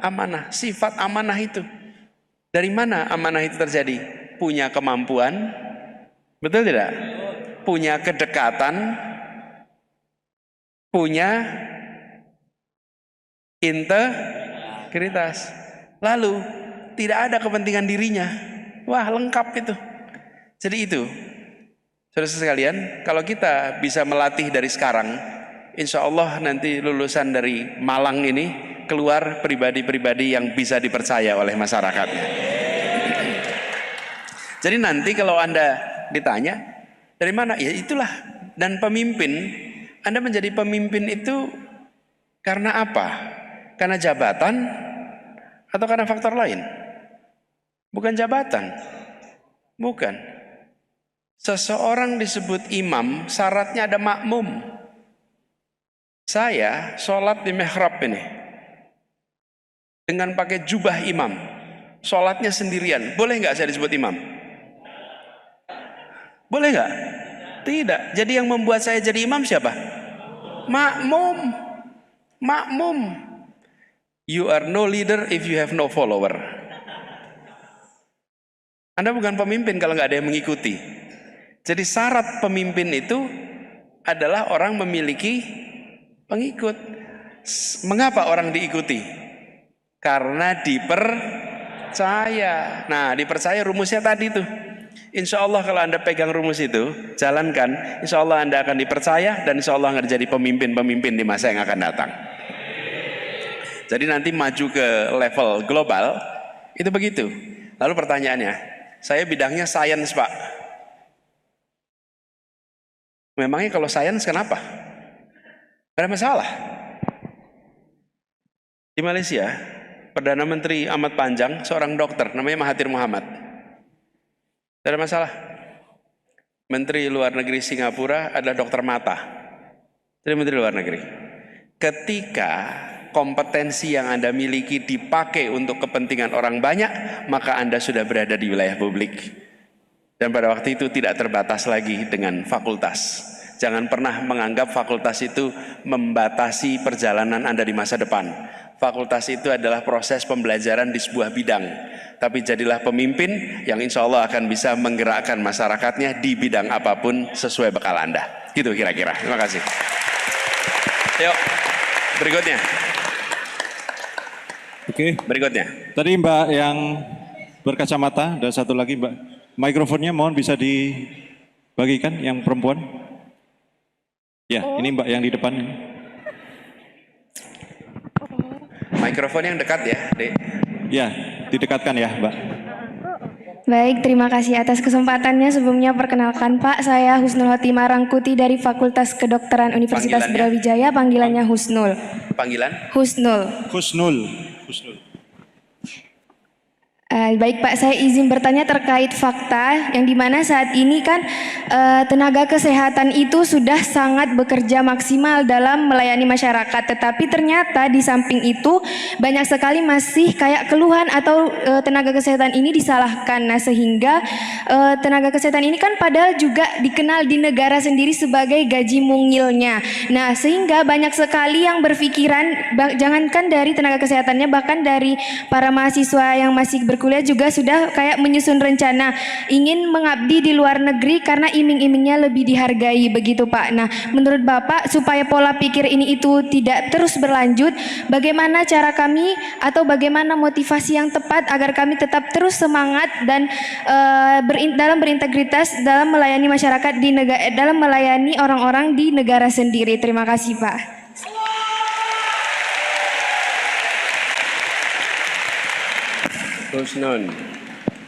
amanah. Sifat amanah itu. Dari mana amanah itu terjadi? Punya kemampuan, betul tidak? Punya kedekatan, punya integritas. Lalu tidak ada kepentingan dirinya. Wah, lengkap itu. Jadi itu, saudara sekalian, kalau kita bisa melatih dari sekarang, insya Allah nanti lulusan dari Malang ini keluar pribadi-pribadi yang bisa dipercaya oleh masyarakatnya. Jadi nanti kalau Anda ditanya dari mana, ya itulah. Dan pemimpin, Anda menjadi pemimpin itu karena apa? Karena jabatan atau karena faktor lain? Bukan jabatan, bukan. Seseorang disebut imam, syaratnya ada makmum. Saya sholat di mihrab ini dengan pakai jubah imam, sholatnya sendirian, boleh nggak saya disebut imam? Boleh nggak? Tidak. Jadi yang membuat saya jadi imam siapa? Makmum. Makmum. You are no leader if you have no follower. Anda bukan pemimpin kalau nggak ada yang mengikuti. Jadi syarat pemimpin itu adalah orang memiliki pengikut. Mengapa orang diikuti? Karena dipercaya. Nah, dipercaya rumusnya tadi tuh. Insya Allah kalau Anda pegang rumus itu, jalankan, insya Allah Anda akan dipercaya dan insya Allah akan jadi pemimpin-pemimpin di masa yang akan datang. Jadi nanti maju ke level global, itu begitu. Lalu pertanyaannya, saya bidangnya sains Pak. Memangnya kalau sains kenapa? Gak ada masalah. Di Malaysia, Perdana Menteri amat panjang, seorang dokter, namanya Mahathir Mohamad. Gak ada masalah. Menteri Luar Negeri Singapura adalah dokter mata. Jadi Menteri Luar Negeri. Ketika kompetensi yang Anda miliki dipakai untuk kepentingan orang banyak, maka Anda sudah berada di wilayah publik. Dan pada waktu itu tidak terbatas lagi dengan fakultas. Jangan pernah menganggap fakultas itu membatasi perjalanan Anda di masa depan. Fakultas itu adalah proses pembelajaran di sebuah bidang. Tapi jadilah pemimpin yang insya Allah akan bisa menggerakkan masyarakatnya di bidang apapun sesuai bekal Anda. Gitu kira-kira. Terima kasih. Yuk, berikutnya. Oke. Berikutnya. Tadi Mbak yang berkacamata, dan satu lagi Mbak. Mikrofonnya mohon bisa dibagikan yang perempuan. Ya, ini Mbak yang di depan. Mikrofon yang dekat ya, Dek. Ya, didekatkan ya Mbak. Baik, terima kasih atas kesempatannya. Sebelumnya perkenalkan Pak, saya Husnul Khotimah Rangkuti dari Fakultas Kedokteran Universitas Panggilannya? Brawijaya. Panggilannya Husnul. Panggilan? Husnul. Husnul. Husnul. Baik Pak, saya izin bertanya terkait fakta yang dimana saat ini kan tenaga kesehatan itu sudah sangat bekerja maksimal dalam melayani masyarakat. Tetapi ternyata di samping itu banyak sekali masih kayak keluhan atau tenaga kesehatan ini disalahkan. Nah sehingga tenaga kesehatan ini kan padahal juga dikenal di negara sendiri sebagai gaji mungilnya. Nah sehingga banyak sekali yang berpikiran, jangankan dari tenaga kesehatannya, bahkan dari para mahasiswa yang masih berkuliah juga sudah kayak menyusun rencana ingin mengabdi di luar negeri karena iming-imingnya lebih dihargai begitu Pak. Nah, menurut Bapak supaya pola pikir ini itu tidak terus berlanjut, bagaimana cara kami atau bagaimana motivasi yang tepat agar kami tetap terus semangat dan dalam berintegritas dalam melayani masyarakat di negara, dalam melayani orang-orang di negara sendiri. Terima kasih Pak. Husnun,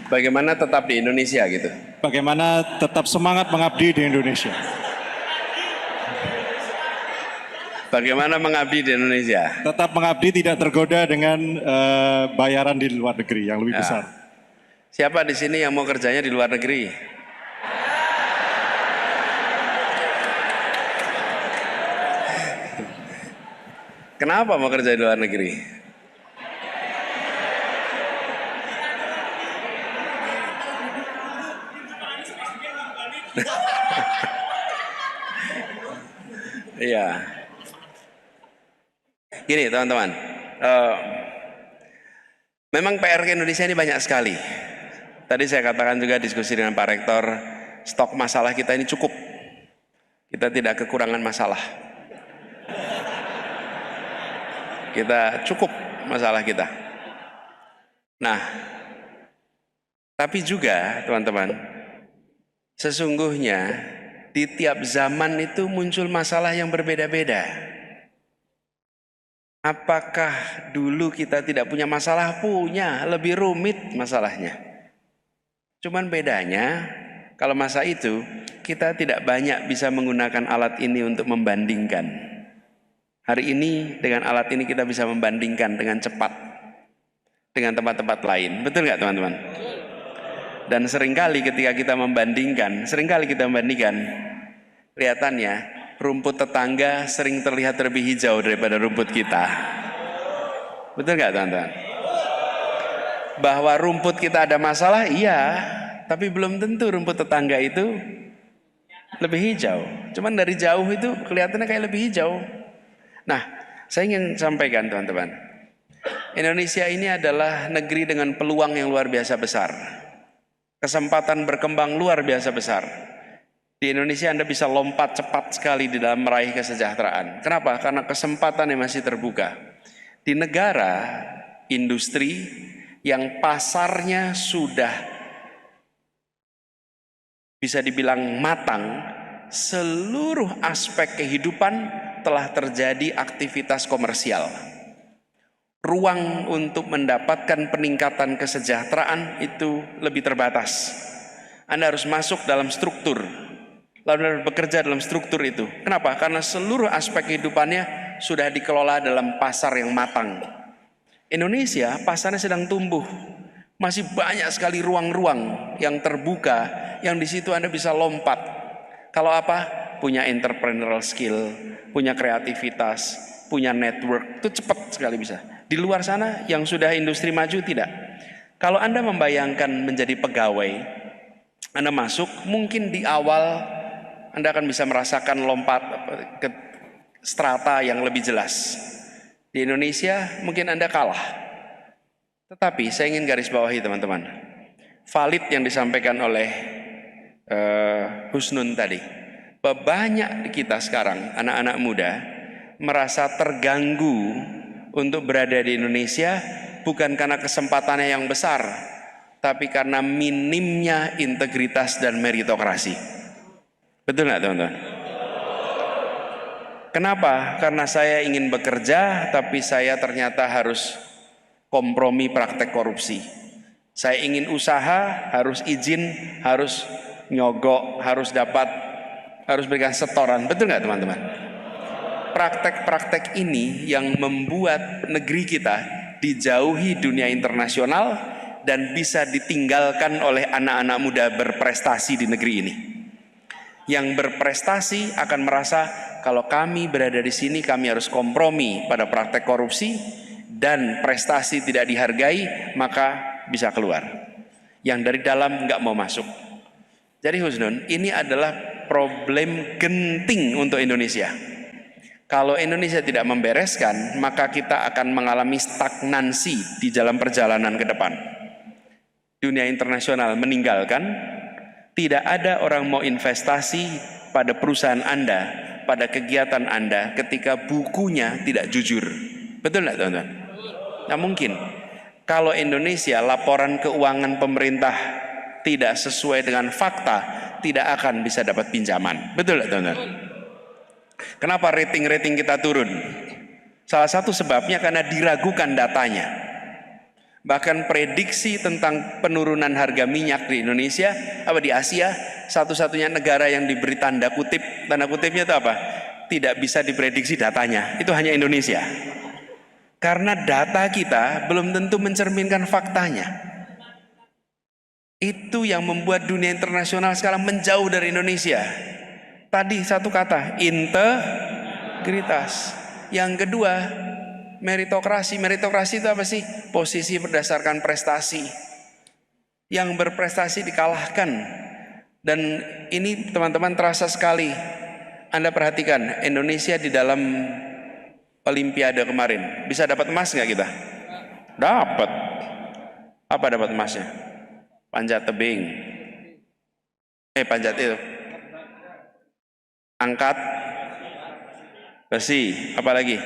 bagaimana tetap di Indonesia gitu? Bagaimana tetap semangat mengabdi di Indonesia? Bagaimana mengabdi di Indonesia? Tetap mengabdi, tidak tergoda dengan bayaran di luar negeri yang lebih besar. Siapa di sini yang mau kerjanya di luar negeri? Kenapa mau kerja di luar negeri? Iya. Gini teman-teman, memang PR ke Indonesia ini banyak sekali. Tadi saya katakan juga diskusi dengan Pak Rektor, stok masalah kita ini cukup. Kita tidak kekurangan masalah. Kita cukup masalah kita. Nah, tapi juga teman-teman, sesungguhnya di tiap zaman itu muncul masalah yang berbeda-beda. Apakah dulu kita tidak punya masalah? Punya, lebih rumit masalahnya. Cuman bedanya, kalau masa itu kita tidak banyak bisa menggunakan alat ini untuk membandingkan. Hari ini dengan alat ini kita bisa membandingkan dengan cepat dengan tempat-tempat lain. Betul nggak teman-teman? Dan seringkali ketika kita membandingkan, kelihatannya rumput tetangga sering terlihat lebih hijau daripada rumput kita. Betul nggak teman-teman? Bahwa rumput kita ada masalah, iya, tapi belum tentu rumput tetangga itu lebih hijau. Cuman dari jauh itu kelihatannya kayak lebih hijau. Nah, saya ingin sampaikan teman-teman, Indonesia ini adalah negeri dengan peluang yang luar biasa besar. Kesempatan berkembang luar biasa besar. Di Indonesia Anda bisa lompat cepat sekali di dalam meraih kesejahteraan. Kenapa? Karena kesempatan yang masih terbuka. Di negara industri yang pasarnya sudah bisa dibilang matang, seluruh aspek kehidupan telah terjadi aktivitas komersial. Ruang untuk mendapatkan peningkatan kesejahteraan itu lebih terbatas. Anda harus masuk dalam struktur, lalu Anda bekerja dalam struktur itu. Kenapa? Karena seluruh aspek kehidupannya sudah dikelola dalam pasar yang matang. Indonesia pasarnya sedang tumbuh, masih banyak sekali ruang-ruang yang terbuka, yang di situ Anda bisa lompat. Kalau apa? Punya entrepreneurial skill, punya kreativitas, punya network, itu cepat sekali bisa. Di luar sana yang sudah industri maju tidak. Kalau Anda membayangkan menjadi pegawai, Anda masuk, mungkin di awal Anda akan bisa merasakan lompat ke strata yang lebih jelas. Di Indonesia mungkin Anda kalah. Tetapi saya ingin garis bawahi teman-teman, valid yang disampaikan oleh Husnun tadi, bahwa banyak kita sekarang anak-anak muda merasa terganggu untuk berada di Indonesia bukan karena kesempatannya yang besar, tapi karena minimnya integritas dan meritokrasi. Betul nggak teman-teman? Kenapa? Karena saya ingin bekerja, tapi saya ternyata harus kompromi praktek korupsi. Saya ingin usaha, harus izin, harus nyogok, harus berikan setoran. Betul nggak teman-teman? Praktek-praktek ini yang membuat negeri kita dijauhi dunia internasional dan bisa ditinggalkan oleh anak-anak muda berprestasi di negeri ini. Yang berprestasi akan merasa kalau kami berada di sini kami harus kompromi pada praktek korupsi dan prestasi tidak dihargai, maka bisa keluar. Yang dari dalam nggak mau masuk. Jadi Husnun, ini adalah problem genting untuk Indonesia. Kalau Indonesia tidak membereskan, maka kita akan mengalami stagnansi di dalam perjalanan ke depan. dunia internasional meninggalkan, tidak ada orang mau investasi pada perusahaan Anda, pada kegiatan Anda ketika bukunya tidak jujur. Betul nggak teman-teman? Nggak mungkin. Kalau Indonesia laporan keuangan pemerintah tidak sesuai dengan fakta, tidak akan bisa dapat pinjaman. Betul nggak teman-teman? Kenapa rating-rating kita turun? Salah satu sebabnya karena diragukan datanya. Bahkan prediksi tentang penurunan harga minyak di Indonesia, di Asia, satu-satunya negara yang diberi tanda kutipnya itu apa? Tidak bisa diprediksi datanya, itu hanya Indonesia. Karena data kita belum tentu mencerminkan faktanya. Itu yang membuat dunia internasional sekarang menjauh dari Indonesia. Tadi satu kata, integritas. Yang kedua, meritokrasi. Meritokrasi itu apa sih? Posisi berdasarkan prestasi. Yang berprestasi dikalahkan. Dan ini teman-teman terasa sekali. Anda perhatikan, Indonesia di dalam Olimpiade kemarin, bisa dapat emas nggak kita? Dapat. Apa dapat emasnya? Panjat tebing. Panjat itu. Angkat besi. Apa lagi?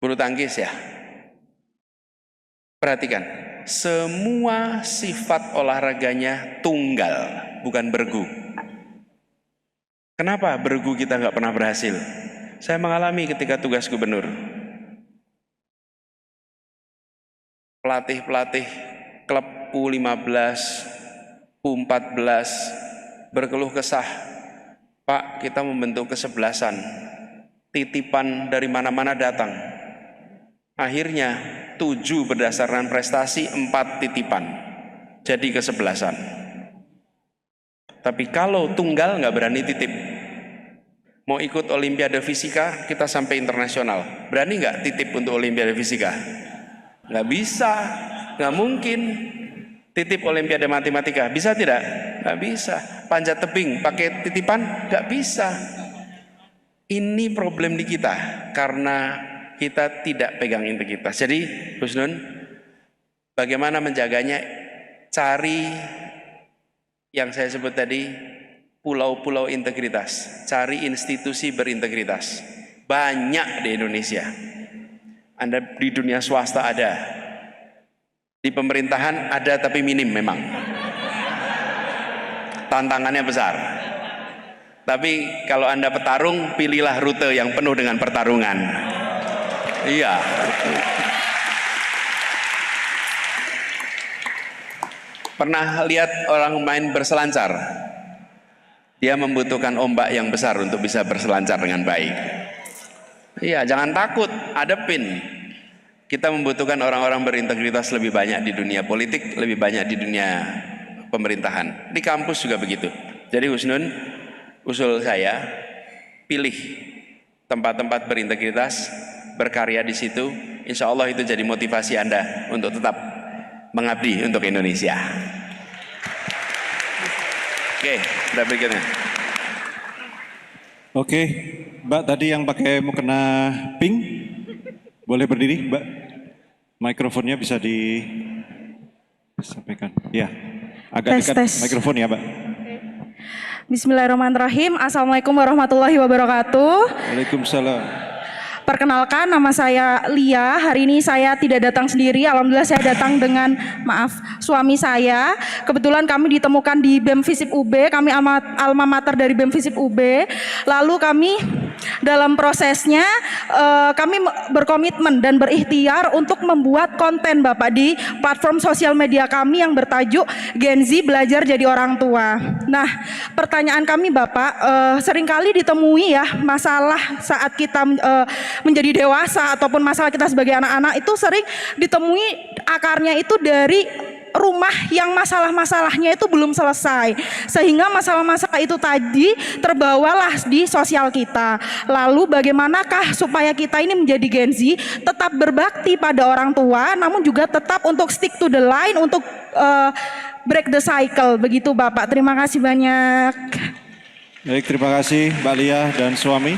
Bulu tangkis ya. Perhatikan, semua sifat olahraganya tunggal, bukan bergu. Kenapa bergu kita nggak pernah berhasil? Saya mengalami ketika tugas gubernur. Pelatih-pelatih klub U15, U14 berkeluh kesah. Pak, kita membentuk kesebelasan. Titipan dari mana-mana datang. Akhirnya 7 berdasarkan prestasi, 4 titipan. Jadi kesebelasan. Tapi kalau tunggal nggak berani titip. Mau ikut Olimpiade Fisika, kita sampai internasional. Berani nggak titip untuk Olimpiade Fisika? Nggak bisa, nggak mungkin. Titip Olimpiade Matematika, bisa tidak? Nggak bisa. Panjat tebing, pakai titipan? Nggak bisa. Ini problem di kita, karena kita tidak pegang integritas. Jadi, Gus Nun, bagaimana menjaganya? Cari yang saya sebut tadi, pulau-pulau integritas. Cari institusi berintegritas. Banyak di Indonesia. Anda di dunia swasta ada. Di pemerintahan ada tapi minim memang. Tantangannya besar. Tapi kalau Anda petarung, pilihlah rute yang penuh dengan pertarungan. Iya. Pernah lihat orang main berselancar? Dia membutuhkan ombak yang besar untuk bisa berselancar dengan baik. Iya, jangan takut, hadepin. Kita membutuhkan orang-orang berintegritas lebih banyak di dunia politik, lebih banyak di dunia pemerintahan. Di kampus juga begitu. Jadi Gus Nun, usul saya, pilih tempat-tempat berintegritas, berkarya di situ. Insya Allah itu jadi motivasi Anda untuk tetap mengabdi untuk Indonesia. Oke, udah berikutnya. Oke, Mbak tadi yang pakai mukena pink, boleh berdiri, Mbak. Mikrofonnya bisa disampaikan. Ya, agak dekat mikrofon ya, Mbak. Bismillahirrahmanirrahim. Assalamualaikum warahmatullahi wabarakatuh. Waalaikumsalam. Perkenalkan, nama saya Lia. Hari ini saya tidak datang sendiri. Alhamdulillah saya datang dengan, suami saya. Kebetulan kami ditemukan di BEM Visip UB. Kami alma mater dari BEM Visip UB. Lalu kami dalam prosesnya kami berkomitmen dan berikhtiar untuk membuat konten Bapak di platform sosial media kami yang bertajuk Gen Z Belajar Jadi Orang Tua. Nah, pertanyaan kami Bapak, seringkali ditemui ya masalah saat kita menjadi dewasa ataupun masalah kita sebagai anak-anak itu sering ditemui akarnya itu dari rumah yang masalah-masalahnya itu belum selesai, sehingga masalah-masalah itu tadi terbawalah di sosial kita. Lalu bagaimanakah supaya kita ini menjadi Gen Z tetap berbakti pada orang tua, namun juga tetap untuk stick to the line, untuk break the cycle, begitu Bapak. Terima kasih banyak. Baik, terima kasih Mbak Lia dan suami.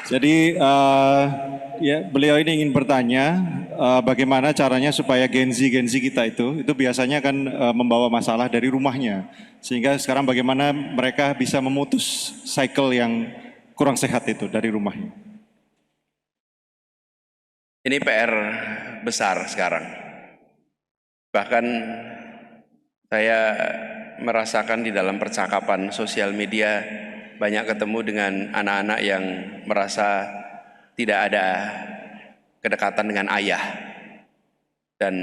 Jadi ya beliau ini ingin bertanya, bagaimana caranya supaya Gen Z kita itu biasanya kan membawa masalah dari rumahnya. Sehingga sekarang bagaimana mereka bisa memutus cycle yang kurang sehat itu dari rumahnya. Ini PR besar sekarang. Bahkan saya merasakan di dalam percakapan sosial media banyak ketemu dengan anak-anak yang merasa tidak ada kedekatan dengan ayah. Dan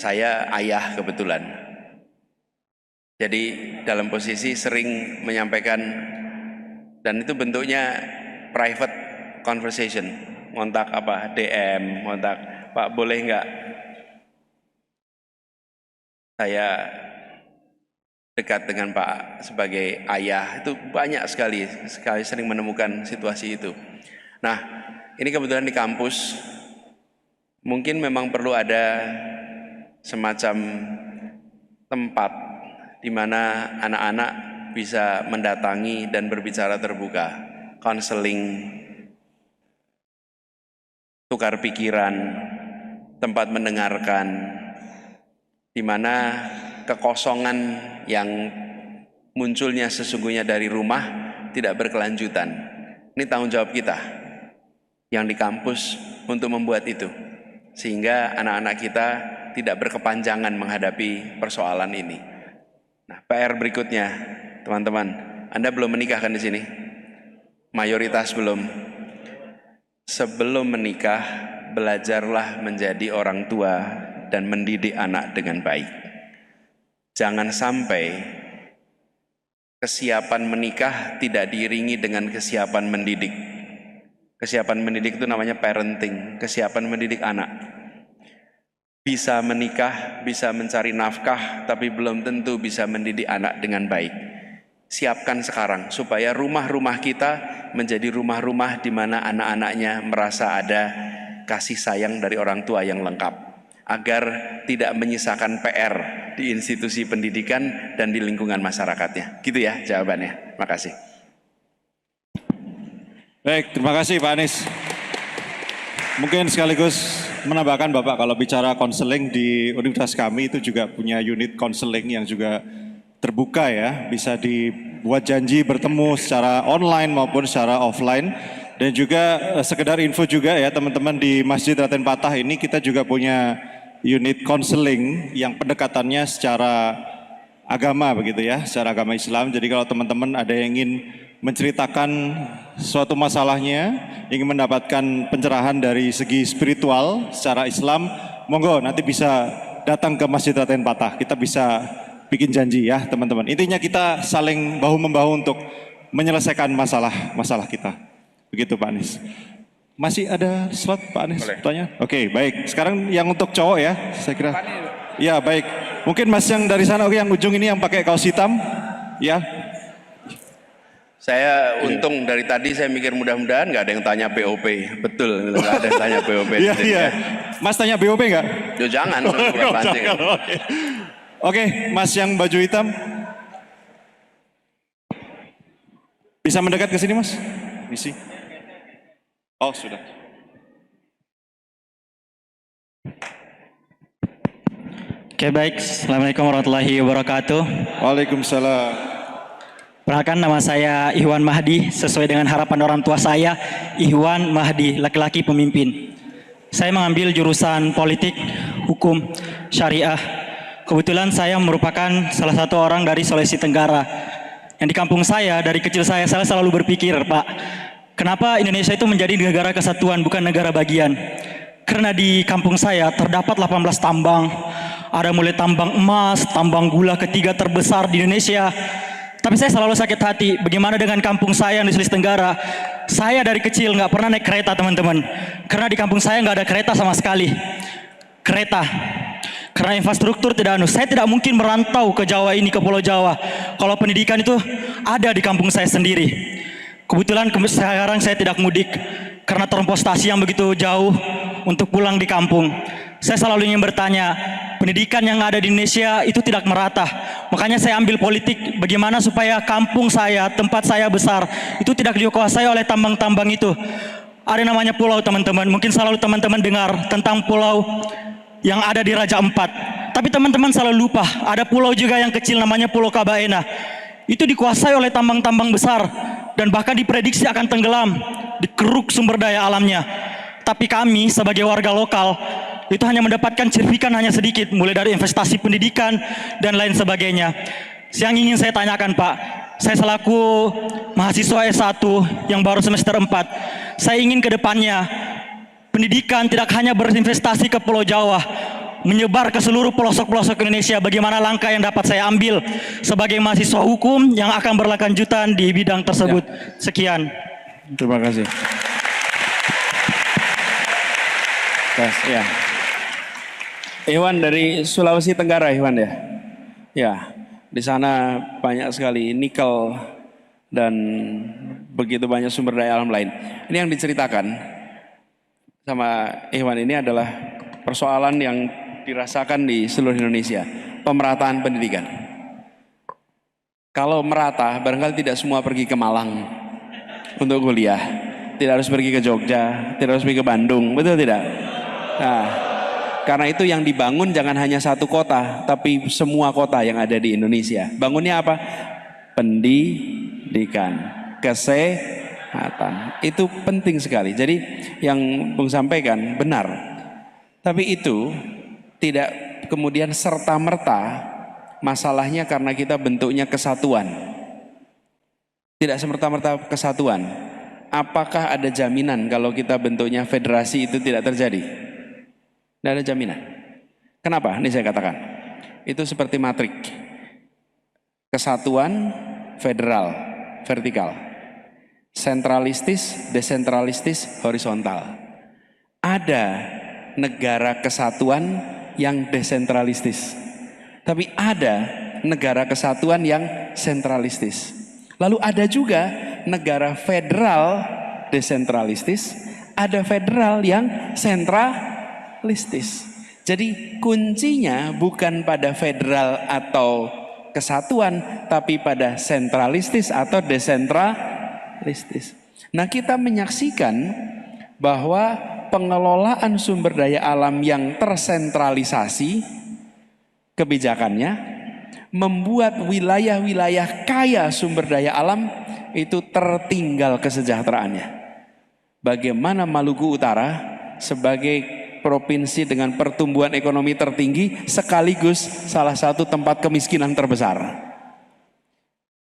saya ayah kebetulan. Jadi dalam posisi sering menyampaikan, dan itu bentuknya private conversation, ngontak apa, DM, ngontak, Pak boleh nggak saya dekat dengan Pak sebagai ayah. Itu banyak sekali sering menemukan situasi itu. Nah, ini kebetulan di kampus, mungkin memang perlu ada semacam tempat di mana anak-anak bisa mendatangi dan berbicara terbuka, konseling, tukar pikiran, tempat mendengarkan, di mana kekosongan yang munculnya sesungguhnya dari rumah tidak berkelanjutan. Ini tanggung jawab kita yang di kampus untuk membuat itu, sehingga anak-anak kita tidak berkepanjangan menghadapi persoalan ini. Nah, PR berikutnya, teman-teman, Anda belum menikah kan di sini? Mayoritas belum. Sebelum menikah, belajarlah menjadi orang tua dan mendidik anak dengan baik. Jangan sampai kesiapan menikah tidak diiringi dengan kesiapan mendidik. Kesiapan mendidik itu namanya parenting, kesiapan mendidik anak. Bisa menikah, bisa mencari nafkah, tapi belum tentu bisa mendidik anak dengan baik. Siapkan sekarang supaya rumah-rumah kita menjadi rumah-rumah di mana anak-anaknya merasa ada kasih sayang dari orang tua yang lengkap, agar tidak menyisakan PR di institusi pendidikan dan di lingkungan masyarakatnya. Gitu ya jawabannya. Makasih. Baik, terima kasih Pak Anies. Mungkin sekaligus menambahkan Bapak, kalau bicara konseling di universitas kami itu juga punya unit konseling yang juga terbuka ya, bisa dibuat janji bertemu secara online maupun secara offline. Dan juga sekedar info juga ya teman-teman, di Masjid Raden Patah ini kita juga punya unit konseling yang pendekatannya secara agama begitu ya, secara agama Islam. Jadi kalau teman-teman ada yang ingin menceritakan suatu masalahnya, ingin mendapatkan pencerahan dari segi spiritual secara Islam, monggo nanti bisa datang ke Masjid Raden Patah. Kita bisa bikin janji ya teman-teman. Intinya kita saling bahu-membahu untuk menyelesaikan masalah kita. Begitu Pak Anies. Masih ada slot Pak Anies bertanya? Oke, baik. Sekarang yang untuk cowok ya, saya kira. Ya, baik. Mungkin Mas yang dari sana, oke, yang ujung ini yang pakai kaos hitam. Ya. Saya untung dari tadi saya mikir mudah-mudahan nggak ada yang tanya BOP. Betul, nggak ada yang tanya BOP. Iya, iya. Mas tanya BOP nggak? Yo jangan. Jangan. Oke, Mas yang baju hitam. Bisa mendekat ke sini Mas? Misi. Oh, sudah. Oke, baik. Assalamualaikum warahmatullahi wabarakatuh. Waalaikumsalam. Perkenalkan, nama saya Ihwan Mahdi, sesuai dengan harapan orang tua saya, Ihwan Mahdi, laki-laki pemimpin. Saya mengambil jurusan politik, hukum, syariah. Kebetulan saya merupakan salah satu orang dari Sulawesi Tenggara. Yang di kampung saya, dari kecil saya selalu berpikir, Pak, kenapa Indonesia itu menjadi negara kesatuan, bukan negara bagian? Karena di kampung saya terdapat 18 tambang. Ada mulai tambang emas, tambang gula ketiga terbesar di Indonesia. Tapi saya selalu sakit hati, bagaimana dengan kampung saya yang di Sulawesi Tenggara? Saya dari kecil nggak pernah naik kereta teman-teman. Karena di kampung saya nggak ada kereta sama sekali. Kereta. Karena infrastruktur tidak saya tidak mungkin merantau ke Jawa ini, ke Pulau Jawa. Kalau pendidikan itu ada di kampung saya sendiri. Kebetulan sekarang saya tidak mudik karena transportasi yang begitu jauh untuk pulang di kampung. Saya selalu ingin bertanya, pendidikan yang ada di Indonesia itu tidak merata. Makanya saya ambil politik, bagaimana supaya kampung saya, tempat saya besar, itu tidak dikuasai oleh tambang-tambang itu. ada namanya pulau teman-teman. Mungkin selalu teman-teman dengar tentang pulau yang ada di Raja Ampat. Tapi teman-teman selalu lupa, ada pulau juga yang kecil namanya Pulau Kabaena. Itu dikuasai oleh tambang-tambang besar dan bahkan diprediksi akan tenggelam, dikeruk sumber daya alamnya. Tapi kami sebagai warga lokal itu hanya mendapatkan cerfikan hanya sedikit, mulai dari investasi pendidikan dan lain sebagainya. Yang ingin saya tanyakan Pak, saya selaku mahasiswa S1 yang baru semester 4, saya ingin ke depannya pendidikan tidak hanya berinvestasi ke Pulau Jawa, menyebar ke seluruh pelosok-pelosok Indonesia. Bagaimana langkah yang dapat saya ambil sebagai mahasiswa hukum yang akan berkelanjutan di bidang tersebut. Sekian. Terima kasih. Ya. Iwan dari Sulawesi Tenggara, Iwan ya. Ya, di sana banyak sekali nikel dan begitu banyak sumber daya alam lain. Ini yang diceritakan sama Iwan ini adalah persoalan yang dirasakan di seluruh Indonesia, pemerataan pendidikan. Kalau merata, barangkali tidak semua pergi ke Malang untuk kuliah, tidak harus pergi ke Jogja, tidak harus pergi ke Bandung, betul tidak? Nah, karena itu yang dibangun jangan hanya satu kota, tapi semua kota yang ada di Indonesia. Bangunnya apa? Pendidikan, kesehatan, itu penting sekali. Jadi yang Bung sampaikan benar, tapi itu tidak kemudian serta-merta masalahnya karena kita bentuknya kesatuan. Tidak serta-merta kesatuan. Apakah ada jaminan kalau kita bentuknya federasi itu tidak terjadi? Tidak ada jaminan. Kenapa? Ini saya katakan. Itu seperti matrik. Kesatuan, federal, vertikal. Sentralistis, desentralistis, horizontal. Ada negara kesatuan yang desentralistis. Tapi ada negara kesatuan yang sentralistis. Lalu ada juga negara federal desentralistis, ada federal yang sentralistis. Jadi kuncinya bukan pada federal atau kesatuan, tapi pada sentralistis atau desentralistis. Nah, kita menyaksikan bahwa pengelolaan sumber daya alam yang tersentralisasi kebijakannya membuat wilayah-wilayah kaya sumber daya alam itu tertinggal kesejahteraannya. Bagaimana Maluku Utara sebagai provinsi dengan pertumbuhan ekonomi tertinggi sekaligus salah satu tempat kemiskinan terbesar.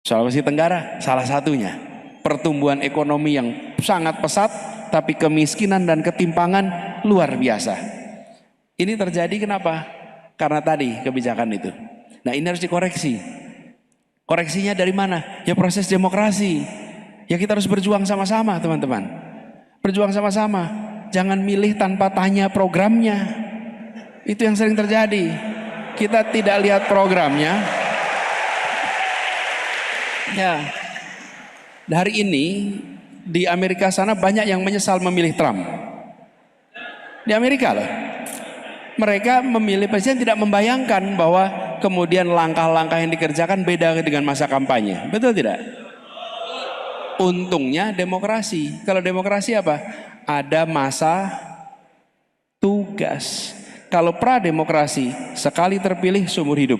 Sulawesi Tenggara salah satunya. Pertumbuhan ekonomi yang sangat pesat, tapi kemiskinan dan ketimpangan luar biasa. Ini terjadi kenapa? Karena tadi kebijakan itu. Nah, ini harus dikoreksi. Koreksinya dari mana? Ya proses demokrasi. Ya kita harus berjuang sama-sama teman-teman. Berjuang sama-sama. Jangan milih tanpa tanya programnya. Itu yang sering terjadi. Kita tidak lihat programnya. Ya. Hari ini di Amerika sana banyak yang menyesal memilih Trump. Di Amerika loh. Mereka memilih presiden tidak membayangkan bahwa kemudian langkah-langkah yang dikerjakan beda dengan masa kampanye. Betul tidak? Untungnya demokrasi. Kalau demokrasi apa? Ada masa tugas. Kalau pra-demokrasi, sekali terpilih seumur hidup.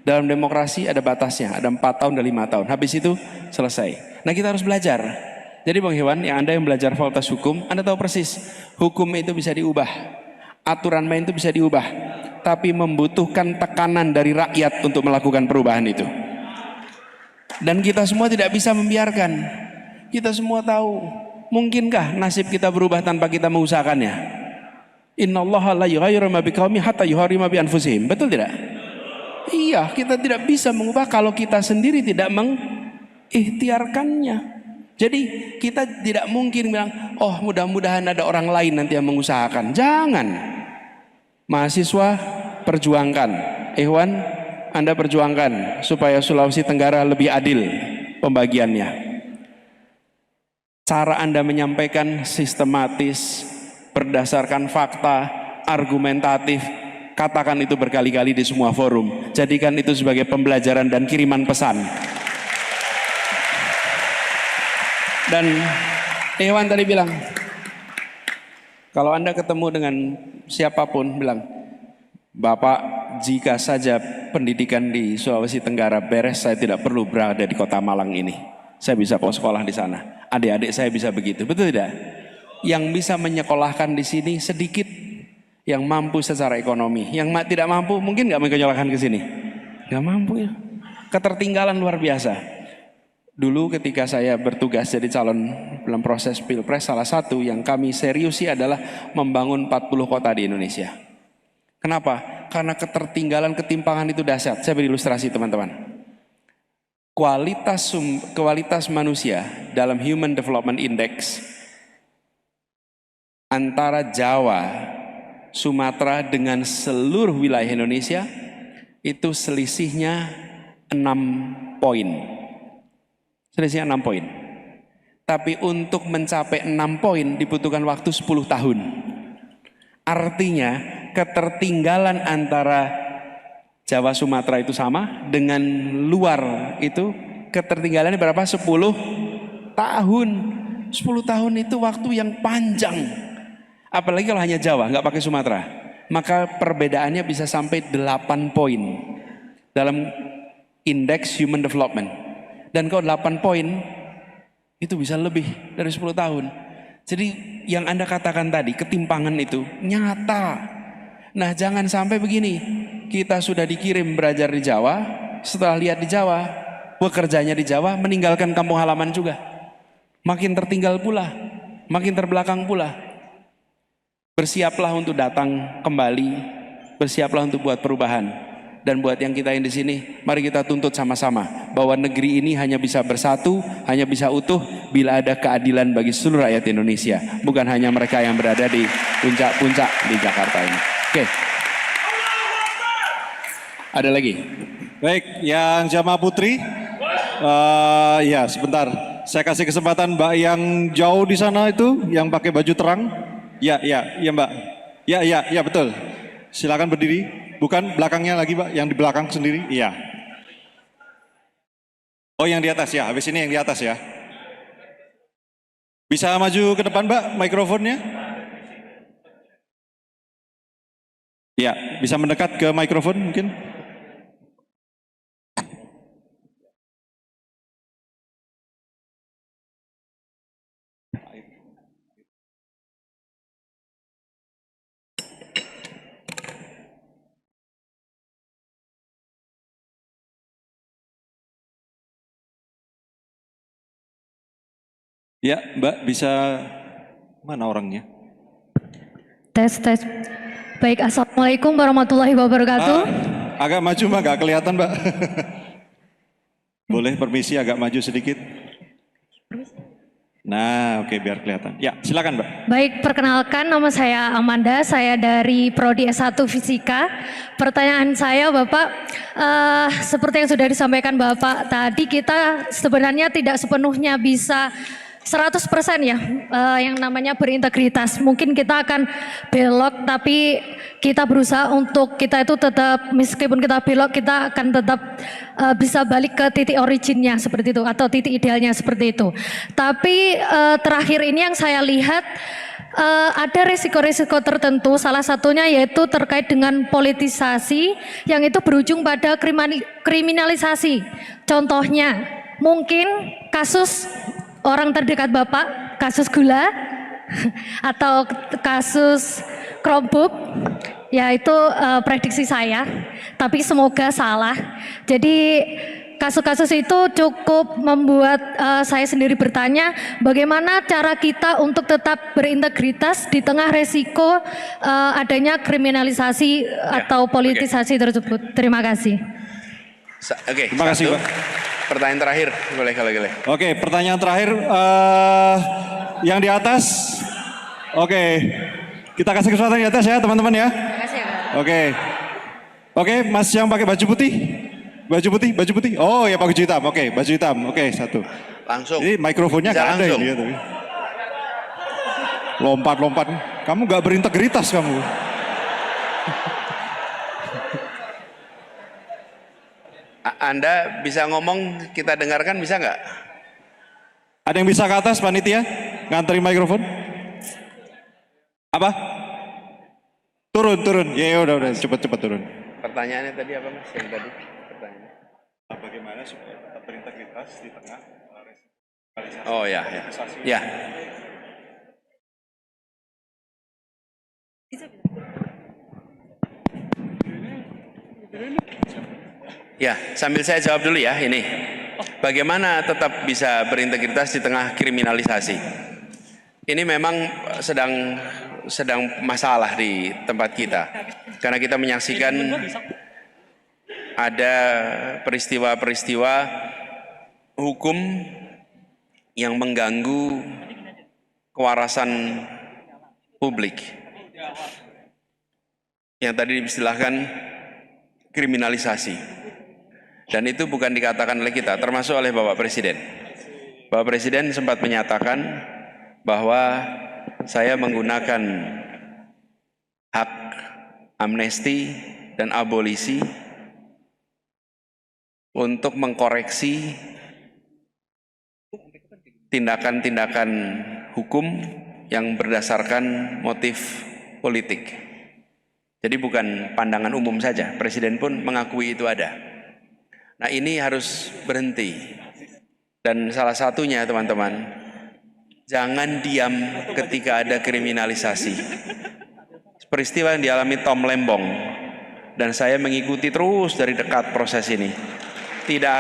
Dalam demokrasi ada batasnya, ada 4 tahun dan 5 tahun. Habis itu selesai. Nah, kita harus belajar. Jadi Bang Hewan, Anda yang belajar fakultas hukum, Anda tahu persis, hukum itu bisa diubah. Aturan main itu bisa diubah. Tapi membutuhkan tekanan dari rakyat untuk melakukan perubahan itu. Dan kita semua tidak bisa membiarkan. Kita semua tahu, mungkinkah nasib kita berubah tanpa kita mengusahakannya? Innallaha la yughayyiru ma biqaumin hatta yughayyiru ma bi anfusihim. Betul tidak? Iya, kita tidak bisa mengubah kalau kita sendiri tidak mengikhtiarkannya. Jadi kita tidak mungkin bilang, oh mudah-mudahan ada orang lain nanti yang mengusahakan. Jangan. Mahasiswa perjuangkan. Ikhwan, Anda perjuangkan supaya Sulawesi Tenggara lebih adil pembagiannya. Cara Anda menyampaikan sistematis, berdasarkan fakta, argumentatif. Katakan itu berkali-kali di semua forum. Jadikan itu sebagai pembelajaran dan kiriman pesan. Dan Iwan tadi bilang, Kalau Anda ketemu dengan siapapun bilang, Bapak, jika saja pendidikan di Sulawesi Tenggara beres, saya tidak perlu berada di kota Malang ini. Saya bisa kok sekolah di sana. Adik-adik saya bisa begitu, betul tidak? Yang bisa menyekolahkan di sini sedikit, yang mampu secara ekonomi. Yang tidak mampu mungkin nggak menyekolahkan ke sini. Nggak mampu ya. Ketertinggalan luar biasa. Dulu ketika saya bertugas jadi calon dalam proses Pilpres, salah satu yang kami seriusi adalah membangun 40 kota di Indonesia. Kenapa? Karena ketertinggalan, ketimpangan itu dahsyat. Saya beri ilustrasi teman-teman. Kualitas manusia dalam Human Development Index antara Jawa, Sumatera dengan seluruh wilayah Indonesia itu selisihnya 6 poin. Selisihnya 6 poin. Tapi untuk mencapai 6 poin dibutuhkan waktu 10 tahun. Artinya ketertinggalan antara Jawa Sumatera itu sama, dengan luar itu ketertinggalannya berapa? 10 tahun. 10 tahun itu waktu yang panjang. Apalagi kalau hanya Jawa, nggak pakai Sumatera. Maka perbedaannya bisa sampai 8 poin dalam indeks human development. Dan kalau 8 poin itu bisa lebih dari 10 tahun. Jadi yang Anda katakan tadi, ketimpangan itu nyata. Nah jangan sampai begini, kita sudah dikirim belajar di Jawa, setelah lihat di Jawa, bekerjanya di Jawa, meninggalkan kampung halaman juga. Makin tertinggal pula, makin terbelakang pula. Bersiaplah untuk datang kembali, bersiaplah untuk buat perubahan. Dan buat yang kita yang di sini, mari kita tuntut sama-sama bahwa negeri ini hanya bisa bersatu, hanya bisa utuh bila ada keadilan bagi seluruh rakyat Indonesia, bukan hanya mereka yang berada di puncak-puncak di Jakarta ini. Oke. Ada lagi? Baik, yang jamaah putri, ya sebentar, saya kasih kesempatan Mbak yang jauh di sana itu, yang pakai baju terang. Ya Mbak. Ya betul. Silakan berdiri. Bukan belakangnya lagi Mbak, yang di belakang sendiri. Iya. Oh yang di atas ya, habis ini yang di atas ya. Bisa maju ke depan Mbak, mikrofonnya. Ya, bisa mendekat ke mikrofon mungkin. Ya, Mbak bisa, mana orangnya? Tes. Baik, Assalamualaikum warahmatullahi wabarakatuh. Agak maju Mbak, gak kelihatan Mbak. Boleh permisi agak maju sedikit. Nah, oke biar kelihatan. Ya, silakan Mbak. Baik, perkenalkan nama saya Amanda, saya dari Prodi S1 Fisika. Pertanyaan saya Bapak, seperti yang sudah disampaikan Bapak tadi, kita sebenarnya tidak sepenuhnya bisa 100% ya, yang namanya berintegritas. Mungkin kita akan belok, tapi kita berusaha untuk kita itu tetap, meskipun kita belok, kita akan tetap bisa balik ke titik originnya seperti itu, atau titik idealnya seperti itu. Tapi terakhir ini yang saya lihat, ada risiko-risiko tertentu, salah satunya yaitu terkait dengan politisasi yang itu berujung pada kriminalisasi. Contohnya, mungkin kasus orang terdekat Bapak, kasus gula atau kasus Chromebook, ya itu prediksi saya, tapi semoga salah. Jadi kasus-kasus itu cukup membuat saya sendiri bertanya, bagaimana cara kita untuk tetap berintegritas di tengah resiko adanya kriminalisasi atau politisasi tersebut. Terima kasih. Oke, terima kasih Pak. Pertanyaan terakhir, boleh kalau boleh. Oke, pertanyaan terakhir yang di atas. Oke, kita kasih kesempatan di atas ya teman-teman ya. Terima kasih ya. Oke, Mas yang pakai baju putih. Baju putih. Oh ya pakai baju hitam. Oke, baju hitam. Oke, satu. Langsung. Jadi mikrofonnya nggak ada ini ya tapi. Lompat. Kamu nggak berintegritas kamu. Anda bisa ngomong, kita dengarkan, bisa nggak? Ada yang bisa ke atas panitia? Nganterin mikrofon? Apa? Turun. Ya udah cepat turun. Pertanyaannya tadi apa Mas? Yang tadi pertanyaan. Bagaimana supaya tetap berintegritas di tengah Oh ya. Ya. Ya, sambil saya jawab dulu ya ini. Bagaimana tetap bisa berintegritas di tengah kriminalisasi? Ini memang sedang masalah di tempat kita. Karena kita menyaksikan ada peristiwa-peristiwa hukum yang mengganggu kewarasan publik. Yang tadi diistilahkan kriminalisasi. Dan itu bukan dikatakan oleh kita, termasuk oleh Bapak Presiden. Bapak Presiden sempat menyatakan bahwa saya menggunakan hak amnesti dan abolisi untuk mengkoreksi tindakan-tindakan hukum yang berdasarkan motif politik. Jadi bukan pandangan umum saja, Presiden pun mengakui itu ada. Nah ini harus berhenti. Dan salah satunya teman-teman, jangan diam ketika ada kriminalisasi. Peristiwa yang dialami Tom Lembong, dan saya mengikuti terus dari dekat proses ini. Tidak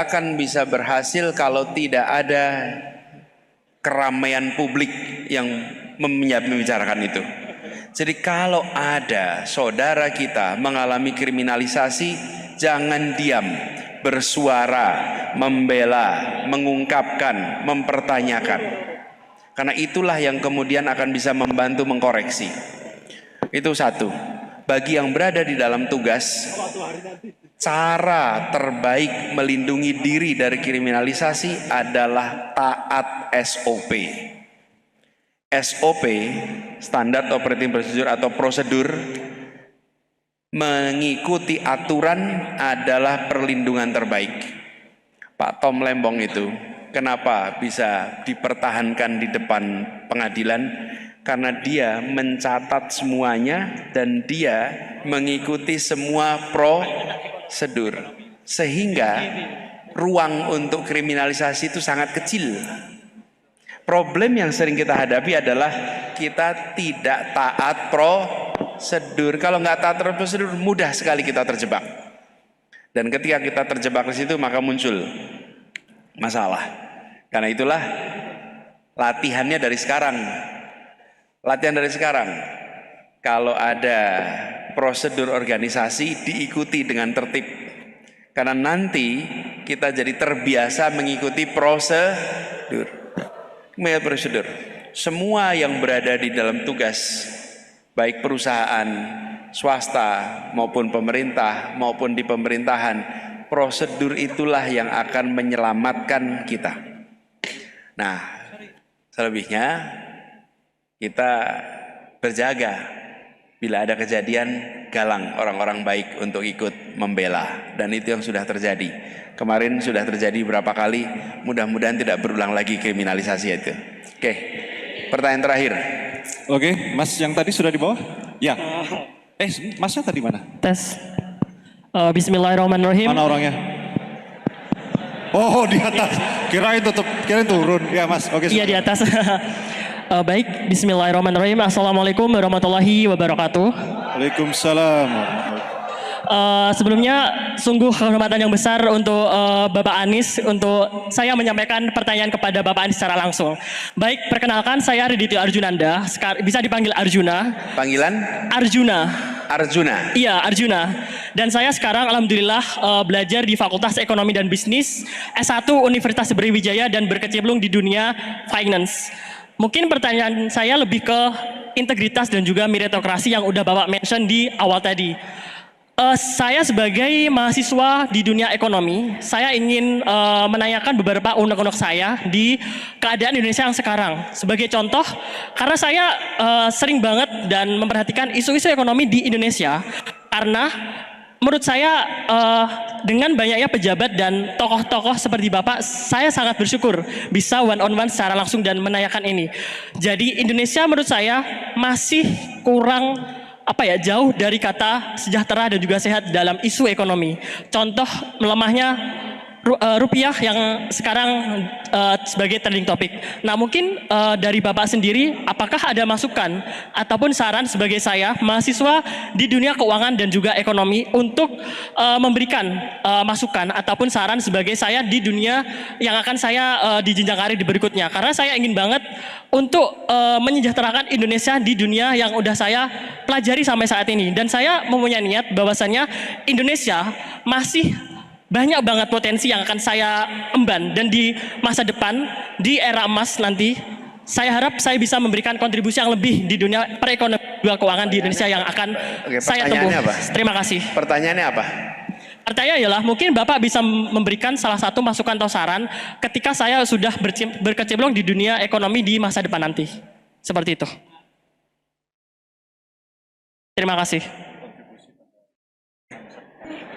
akan bisa berhasil kalau tidak ada keramaian publik yang membicarakan itu. Jadi kalau ada saudara kita mengalami kriminalisasi, jangan diam, bersuara, membela, mengungkapkan, mempertanyakan. Karena itulah yang kemudian akan bisa membantu mengkoreksi. Itu satu. Bagi yang berada di dalam tugas, cara terbaik melindungi diri dari kriminalisasi adalah taat SOP. SOP, Standard Operating Procedure atau prosedur, mengikuti aturan adalah perlindungan terbaik. Pak Tom Lembong itu kenapa bisa dipertahankan di depan pengadilan? Karena dia mencatat semuanya dan dia mengikuti semua prosedur. Sehingga ruang untuk kriminalisasi itu sangat kecil. Problem yang sering kita hadapi adalah kita tidak taat prosedur. Kalau nggak taat prosedur, mudah sekali kita terjebak. Dan ketika kita terjebak di situ, maka muncul masalah. Karena itulah latihannya dari sekarang. Latihan dari sekarang. Kalau ada prosedur organisasi, diikuti dengan tertib. Karena nanti kita jadi terbiasa mengikuti prosedur. Semua yang berada di dalam tugas, baik perusahaan, swasta, maupun pemerintah, maupun di pemerintahan, prosedur itulah yang akan menyelamatkan kita. Nah, selebihnya kita berjaga. Bila ada kejadian, galang orang-orang baik untuk ikut membela. Dan itu yang sudah terjadi. Kemarin sudah terjadi berapa kali, mudah-mudahan tidak berulang lagi kriminalisasi itu. Oke, pertanyaan terakhir. Oke, Mas yang tadi sudah di bawah? Ya. Masnya tadi mana? Tes. Bismillahirrahmanirrahim. Mana orangnya? Oh, di atas. Kirain turun. Ya, Mas. Oke. Iya, di atas. Baik, bismillahirrahmanirrahim. Assalamualaikum warahmatullahi wabarakatuh. Waalaikumsalam. Sebelumnya sungguh kehormatan yang besar untuk Bapak Anies untuk saya menyampaikan pertanyaan kepada Bapak Anies secara langsung. Baik, perkenalkan saya Ridityo Arjunanda, bisa dipanggil Arjuna. Panggilan? Arjuna. Arjuna? Iya, Arjuna. Dan saya sekarang alhamdulillah belajar di Fakultas Ekonomi dan Bisnis S1 Universitas Brawijaya dan berkecimpung di dunia finance. Mungkin pertanyaan saya lebih ke integritas dan juga meritokrasi yang udah Bapak mention di awal tadi. Saya sebagai mahasiswa di dunia ekonomi, saya ingin menanyakan beberapa unek-unek saya di keadaan Indonesia yang sekarang. Sebagai contoh, karena saya sering banget dan memperhatikan isu-isu ekonomi di Indonesia, karena menurut saya dengan banyaknya pejabat dan tokoh-tokoh seperti Bapak, saya sangat bersyukur bisa one on one secara langsung dan menanyakan ini. Jadi Indonesia menurut saya masih kurang jauh dari kata sejahtera dan juga sehat dalam isu ekonomi. Contoh melemahnya rupiah yang sekarang sebagai trending topik. Nah mungkin dari Bapak sendiri, apakah ada masukan ataupun saran sebagai saya, mahasiswa di dunia keuangan dan juga ekonomi untuk memberikan masukan ataupun saran sebagai saya di dunia yang akan saya di jenjang karir di berikutnya. Karena saya ingin banget untuk menyejahterakan Indonesia di dunia yang udah saya pelajari sampai saat ini. Dan saya mempunyai niat bahwasannya Indonesia masih banyak banget potensi yang akan saya emban, dan di masa depan, di era emas nanti, saya harap saya bisa memberikan kontribusi yang lebih di dunia perekonomian dan keuangan di Indonesia yang akan saya tempuh. Apa? Terima kasih. Pertanyaannya apa? Pertanyaannya adalah mungkin Bapak bisa memberikan salah satu masukan atau saran ketika saya sudah berkecimpung di dunia ekonomi di masa depan nanti. Seperti itu. Terima kasih.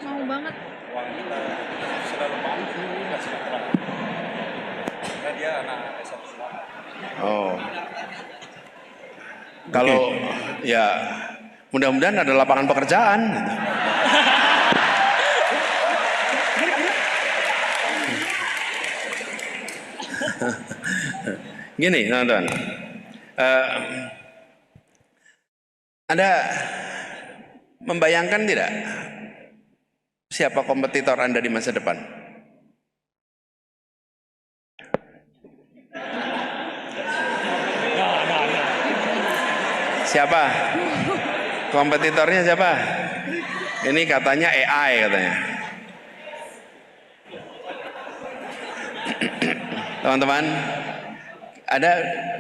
Mau banget. Oh, kalau ya mudah-mudahan ada lapangan pekerjaan. Gini, teman-teman, Anda membayangkan tidak siapa kompetitor Anda di masa depan? Siapa? Kompetitornya siapa? Ini katanya AI katanya. Teman-teman, ada,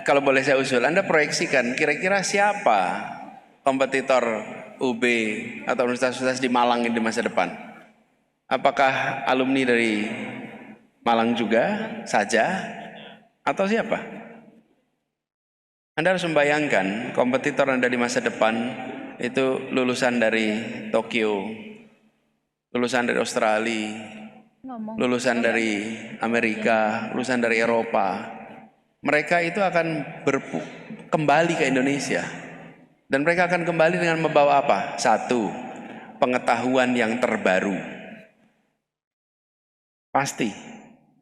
kalau boleh saya usul, Anda proyeksikan kira-kira siapa kompetitor UB atau universitas-universitas di Malang di masa depan? Apakah alumni dari Malang juga saja atau siapa? Anda harus membayangkan kompetitor Anda di masa depan itu lulusan dari Tokyo, lulusan dari Australia, lulusan dari Amerika, lulusan dari Eropa. Mereka itu akan kembali ke Indonesia. Dan mereka akan kembali dengan membawa apa? Satu, pengetahuan yang terbaru. Pasti.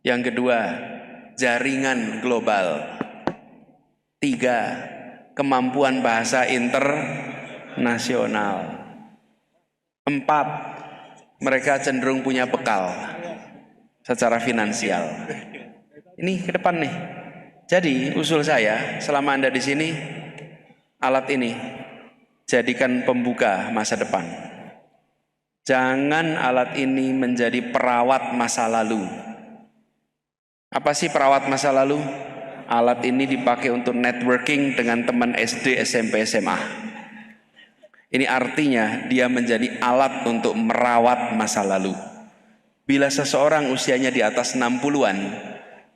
Yang kedua, jaringan global. 3, kemampuan bahasa internasional. 4, mereka cenderung punya bekal secara finansial. Ini ke depan nih. Jadi usul saya, selama Anda di sini, alat ini jadikan pembuka masa depan. Jangan alat ini menjadi perawat masa lalu. Apa sih perawat masa lalu? Alat ini dipakai untuk networking dengan teman SD, SMP, SMA. Ini artinya dia menjadi alat untuk merawat masa lalu. Bila seseorang usianya di atas 60-an,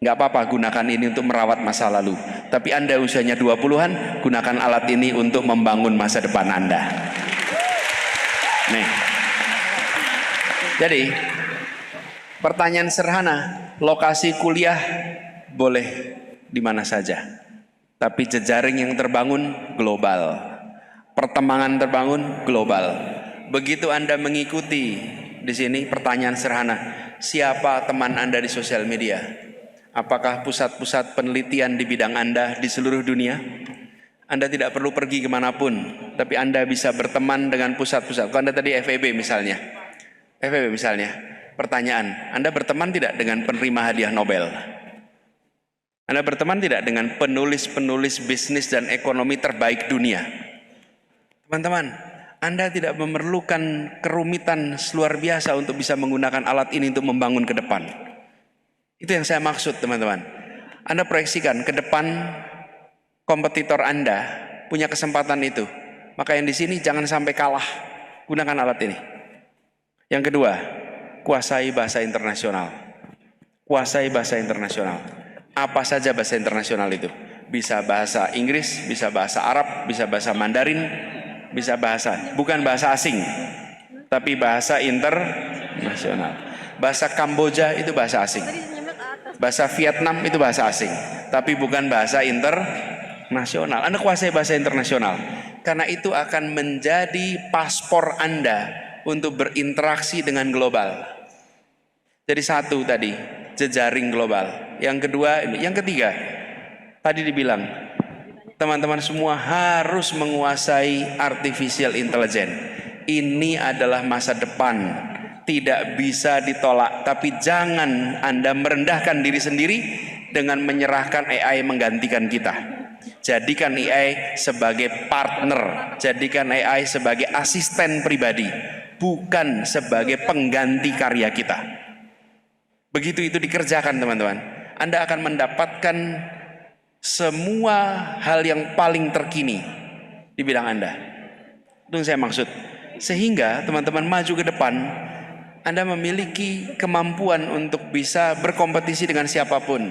nggak apa-apa gunakan ini untuk merawat masa lalu. Tapi Anda usianya 20-an, gunakan alat ini untuk membangun masa depan Anda. Nih. Jadi, pertanyaan sederhana, lokasi kuliah boleh di mana saja, tapi jejaring yang terbangun global, pertemanan terbangun global. Begitu Anda mengikuti di sini, pertanyaan sederhana, siapa teman Anda di sosial media? Apakah pusat-pusat penelitian di bidang Anda di seluruh dunia? Anda tidak perlu pergi kemanapun, tapi Anda bisa berteman dengan pusat-pusat. Kalau Anda tadi FEB misalnya, pertanyaan, Anda berteman tidak dengan penerima hadiah Nobel? Anda berteman tidak dengan penulis-penulis bisnis dan ekonomi terbaik dunia? Teman-teman, Anda tidak memerlukan kerumitan luar biasa untuk bisa menggunakan alat ini untuk membangun ke depan. Itu yang saya maksud, teman-teman. Anda proyeksikan ke depan kompetitor Anda punya kesempatan itu. Maka yang di sini jangan sampai kalah. Gunakan alat ini. Yang kedua, kuasai bahasa internasional. Kuasai bahasa internasional. Apa saja bahasa internasional itu? Bisa bahasa Inggris, bisa bahasa Arab, bisa bahasa Mandarin, bisa bahasa, bukan bahasa asing, tapi bahasa internasional. Bahasa Kamboja itu bahasa asing. Bahasa Vietnam itu bahasa asing, tapi bukan bahasa internasional. Anda kuasai bahasa internasional, karena itu akan menjadi paspor Anda untuk berinteraksi dengan global. Jadi satu tadi, jejaring global. Yang kedua, yang ketiga, tadi dibilang, teman-teman semua harus menguasai artificial intelligence. Ini adalah masa depan, tidak bisa ditolak. Tapi jangan Anda merendahkan diri sendiri dengan menyerahkan AI menggantikan kita. Jadikan AI sebagai partner, jadikan AI sebagai asisten pribadi, bukan sebagai pengganti karya kita. Begitu itu dikerjakan teman-teman, Anda akan mendapatkan semua hal yang paling terkini di bidang Anda. Itu yang saya maksud. Sehingga teman-teman maju ke depan, Anda memiliki kemampuan untuk bisa berkompetisi dengan siapapun.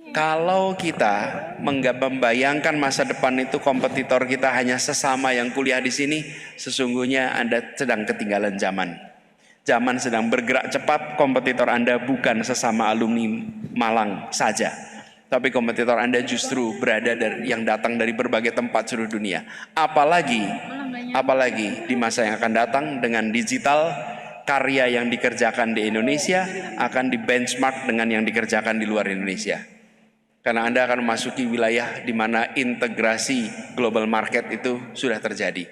Kalau kita membayangkan masa depan itu kompetitor kita hanya sesama yang kuliah di sini, sesungguhnya Anda sedang ketinggalan zaman. Zaman sedang bergerak cepat, kompetitor Anda bukan sesama alumni Malang saja, tapi kompetitor Anda justru berada yang datang dari berbagai tempat seluruh dunia. Apalagi di masa yang akan datang dengan digital, karya yang dikerjakan di Indonesia akan di-benchmark dengan yang dikerjakan di luar Indonesia. Karena Anda akan memasuki wilayah di mana integrasi global market itu sudah terjadi.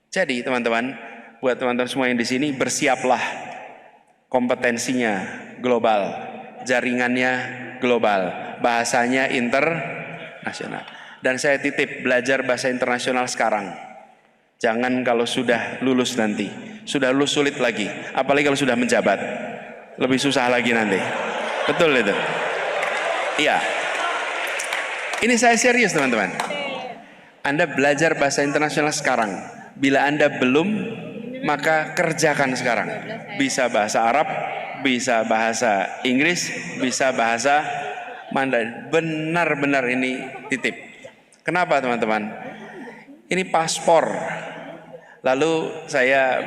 Jadi teman-teman, buat teman-teman semua yang di sini, bersiaplah, kompetensinya global, jaringannya global, bahasanya internasional. Dan saya titip belajar bahasa internasional sekarang. Jangan kalau sudah lulus nanti. Sudah lulus sulit lagi, apalagi kalau sudah menjabat. Lebih susah lagi nanti. Betul itu? Iya. Ini saya serius teman-teman. Anda belajar bahasa internasional sekarang. Bila Anda belum, maka kerjakan sekarang. Bisa bahasa Arab, bisa bahasa Inggris, bisa bahasa Mandarin. Benar-benar ini titip. Kenapa teman-teman? Ini paspor. Lalu saya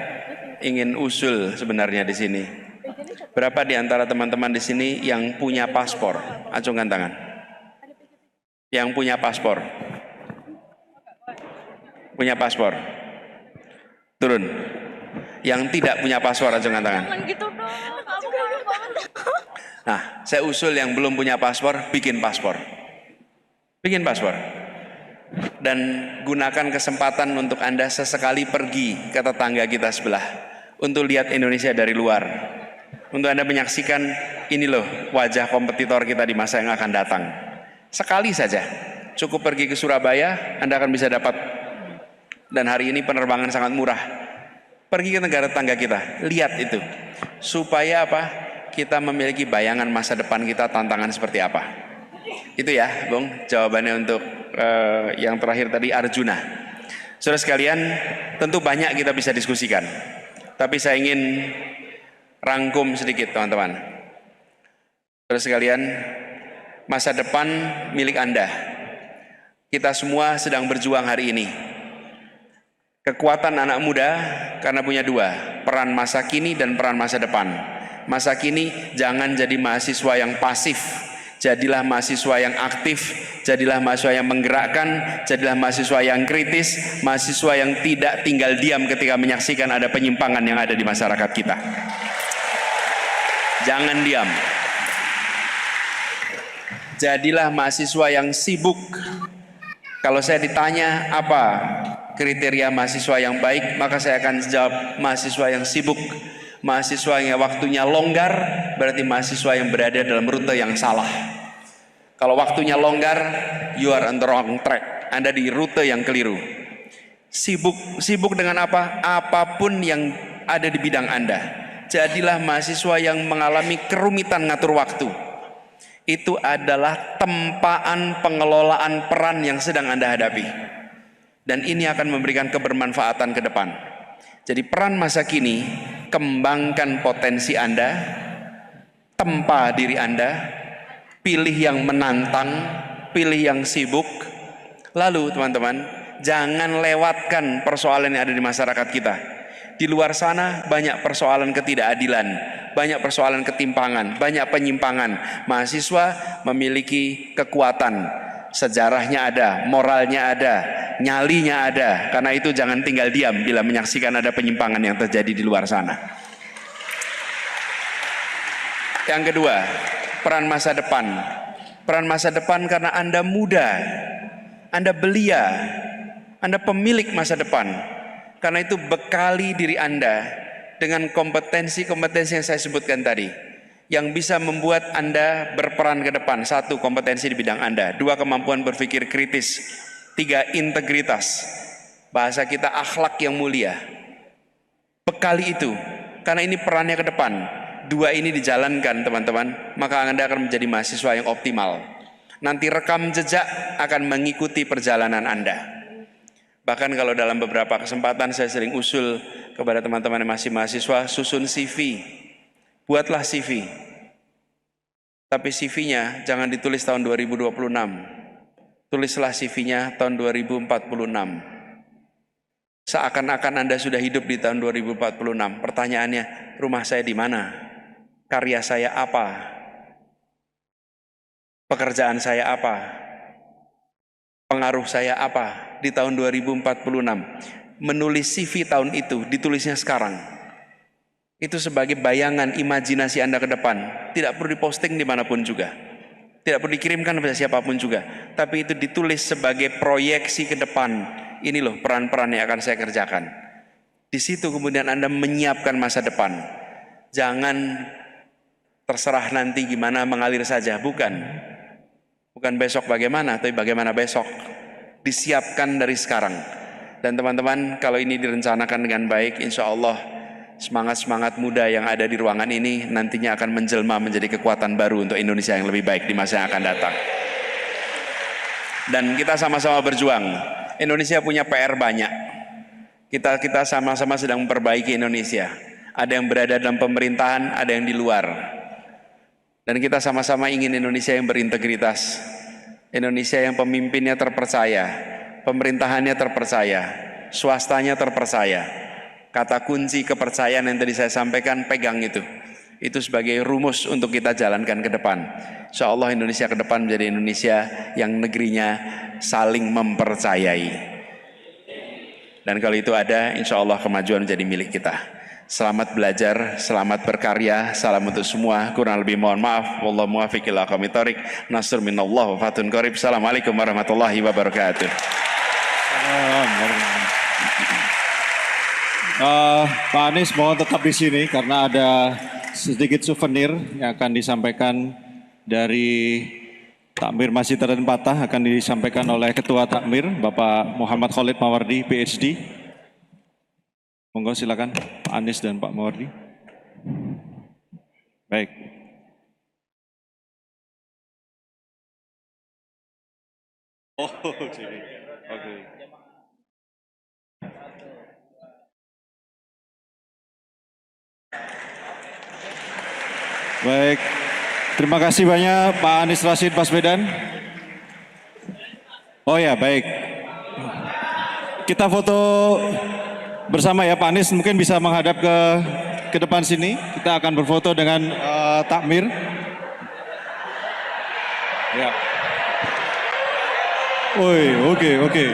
ingin usul sebenarnya di sini. Berapa di antara teman-teman di sini yang punya paspor? Acungkan tangan. Yang punya paspor. Punya paspor. Turun. Yang tidak punya paspor, acungkan tangan. Nah, saya usul yang belum punya paspor, bikin paspor. Bikin paspor. Dan gunakan kesempatan untuk Anda sesekali pergi ke tetangga kita sebelah untuk lihat Indonesia dari luar, untuk Anda menyaksikan ini loh wajah kompetitor kita di masa yang akan datang. Sekali saja, cukup pergi ke Surabaya, Anda akan bisa dapat. Dan hari ini penerbangan sangat murah. Pergi ke negara tetangga kita, lihat itu, supaya apa? Kita memiliki bayangan masa depan kita, tantangan seperti apa. Itu ya, Bung, jawabannya untuk yang terakhir tadi, Arjuna. Saudara sekalian, tentu banyak kita bisa diskusikan, tapi saya ingin rangkum sedikit teman-teman. Saudara sekalian, masa depan milik Anda. Kita semua sedang berjuang hari ini. Kekuatan anak muda karena punya dua, peran masa kini dan peran masa depan. Masa kini jangan jadi mahasiswa yang pasif. Jadilah mahasiswa yang aktif, jadilah mahasiswa yang menggerakkan, jadilah mahasiswa yang kritis, mahasiswa yang tidak tinggal diam ketika menyaksikan ada penyimpangan yang ada di masyarakat kita. Jangan diam. Jadilah mahasiswa yang sibuk. Kalau saya ditanya apa kriteria mahasiswa yang baik, maka saya akan jawab mahasiswa yang sibuk. Mahasiswa yang waktunya longgar berarti mahasiswa yang berada dalam rute yang salah. Kalau waktunya longgar, you are on the wrong track. Anda di rute yang keliru. Sibuk dengan apa? Apapun yang ada di bidang Anda. Jadilah mahasiswa yang mengalami kerumitan ngatur waktu. Itu adalah tempaan pengelolaan peran yang sedang Anda hadapi. Dan ini akan memberikan kebermanfaatan ke depan. Jadi peran masa kini, kembangkan potensi Anda, tempa diri Anda, pilih yang menantang, pilih yang sibuk. Lalu teman-teman, jangan lewatkan persoalan yang ada di masyarakat kita. Di luar sana banyak persoalan ketidakadilan, banyak persoalan ketimpangan, banyak penyimpangan. Mahasiswa memiliki kekuatan, sejarahnya ada, moralnya ada, nyalinya ada. Karena itu jangan tinggal diam bila menyaksikan ada penyimpangan yang terjadi di luar sana. Yang kedua, peran masa depan. Peran masa depan karena Anda muda, Anda belia, Anda pemilik masa depan. Karena itu bekali diri Anda dengan kompetensi-kompetensi yang saya sebutkan tadi, yang bisa membuat Anda berperan ke depan. 1, kompetensi di bidang Anda. 2, kemampuan berpikir kritis. 3, integritas. Bahasa kita akhlak yang mulia. Bekali itu, karena ini perannya ke depan. 2 ini dijalankan teman-teman, maka Anda akan menjadi mahasiswa yang optimal. Nanti rekam jejak akan mengikuti perjalanan Anda. Bahkan kalau dalam beberapa kesempatan saya sering usul kepada teman-teman yang masih mahasiswa, susun CV. Buatlah CV. Tapi CV-nya jangan ditulis tahun 2026. Tulislah CV-nya tahun 2046. Seakan-akan Anda sudah hidup di tahun 2046. Pertanyaannya, rumah saya di mana? Karya saya apa? Pekerjaan saya apa? Pengaruh saya apa di tahun 2046? Menulis CV tahun itu, ditulisnya sekarang. Itu sebagai bayangan imajinasi Anda ke depan. Tidak perlu diposting dimanapun juga. Tidak perlu dikirimkan kepada siapapun juga. Tapi itu ditulis sebagai proyeksi ke depan. Ini loh peran-peran yang akan saya kerjakan. Di situ kemudian Anda menyiapkan masa depan. Jangan terserah nanti gimana mengalir saja. Bukan besok bagaimana, tapi bagaimana besok. Disiapkan dari sekarang. Dan teman-teman, kalau ini direncanakan dengan baik, insya Allah semangat-semangat muda yang ada di ruangan ini nantinya akan menjelma menjadi kekuatan baru untuk Indonesia yang lebih baik di masa yang akan datang. Dan kita sama-sama berjuang. Indonesia punya PR banyak. Kita sama-sama sedang memperbaiki Indonesia. Ada yang berada dalam pemerintahan, ada yang di luar. Dan kita sama-sama ingin Indonesia yang berintegritas. Indonesia yang pemimpinnya terpercaya, pemerintahannya terpercaya, swastanya terpercaya. Kata kunci kepercayaan yang tadi saya sampaikan, pegang itu. Itu sebagai rumus untuk kita jalankan ke depan. Insya Allah Indonesia ke depan menjadi Indonesia yang negerinya saling mempercayai. Dan kalau itu ada, insya Allah kemajuan menjadi milik kita. Selamat belajar, selamat berkarya, salam untuk semua. Kurang lebih mohon maaf. Wallahu muwaffiq ila aqwamit thoriq. Nasr minallah wa fatun qarib. Assalamualaikum warahmatullahi wabarakatuh. Pak Anies mohon tetap di sini karena ada sedikit souvenir yang akan disampaikan dari Takmir Masjid Raden Patah, akan disampaikan oleh Ketua Takmir Bapak Muhammad Khalid Mawardi PhD. Monggo silakan Pak Anies dan Pak Mawardi. Baik. Oh, sini. Oke. Baik. Terima kasih banyak Pak Anies Rashid Baswedan. Oh ya, baik. Kita foto bersama ya, Pak Anies mungkin bisa menghadap ke depan sini. Kita akan berfoto dengan Takmir. Ya. Woi, oke.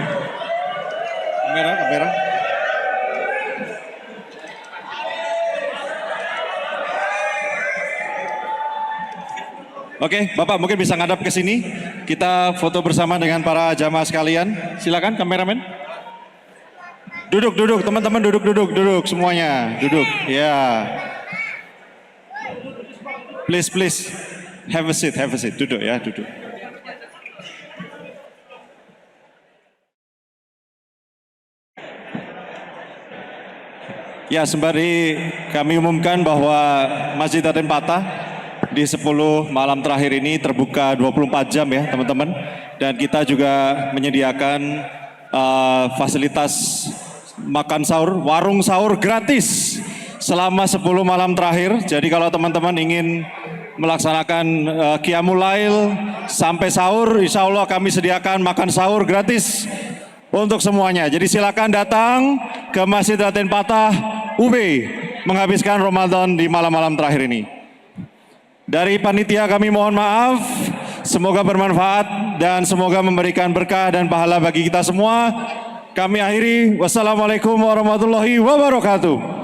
Kamera. Oke, Bapak mungkin bisa ngadap ke sini. Kita foto bersama dengan para jamaah sekalian. Silakan kameramen. Duduk, teman-teman duduk semuanya, duduk. Ya. Please, have a seat, duduk ya, duduk. Ya, sembari kami umumkan bahwa Masjid Raden Patah di 10 malam terakhir ini terbuka 24 jam ya teman-teman. Dan kita juga menyediakan fasilitas makan sahur, warung sahur gratis selama 10 malam terakhir. Jadi kalau teman-teman ingin melaksanakan Qiyamul Lail sampai sahur, insya Allah kami sediakan makan sahur gratis untuk semuanya. Jadi silakan datang ke Masjid Raden Patah UB menghabiskan Ramadan di malam-malam terakhir ini. Dari panitia kami mohon maaf, semoga bermanfaat dan semoga memberikan berkah dan pahala bagi kita semua. Kami akhiri, wassalamualaikum warahmatullahi wabarakatuh.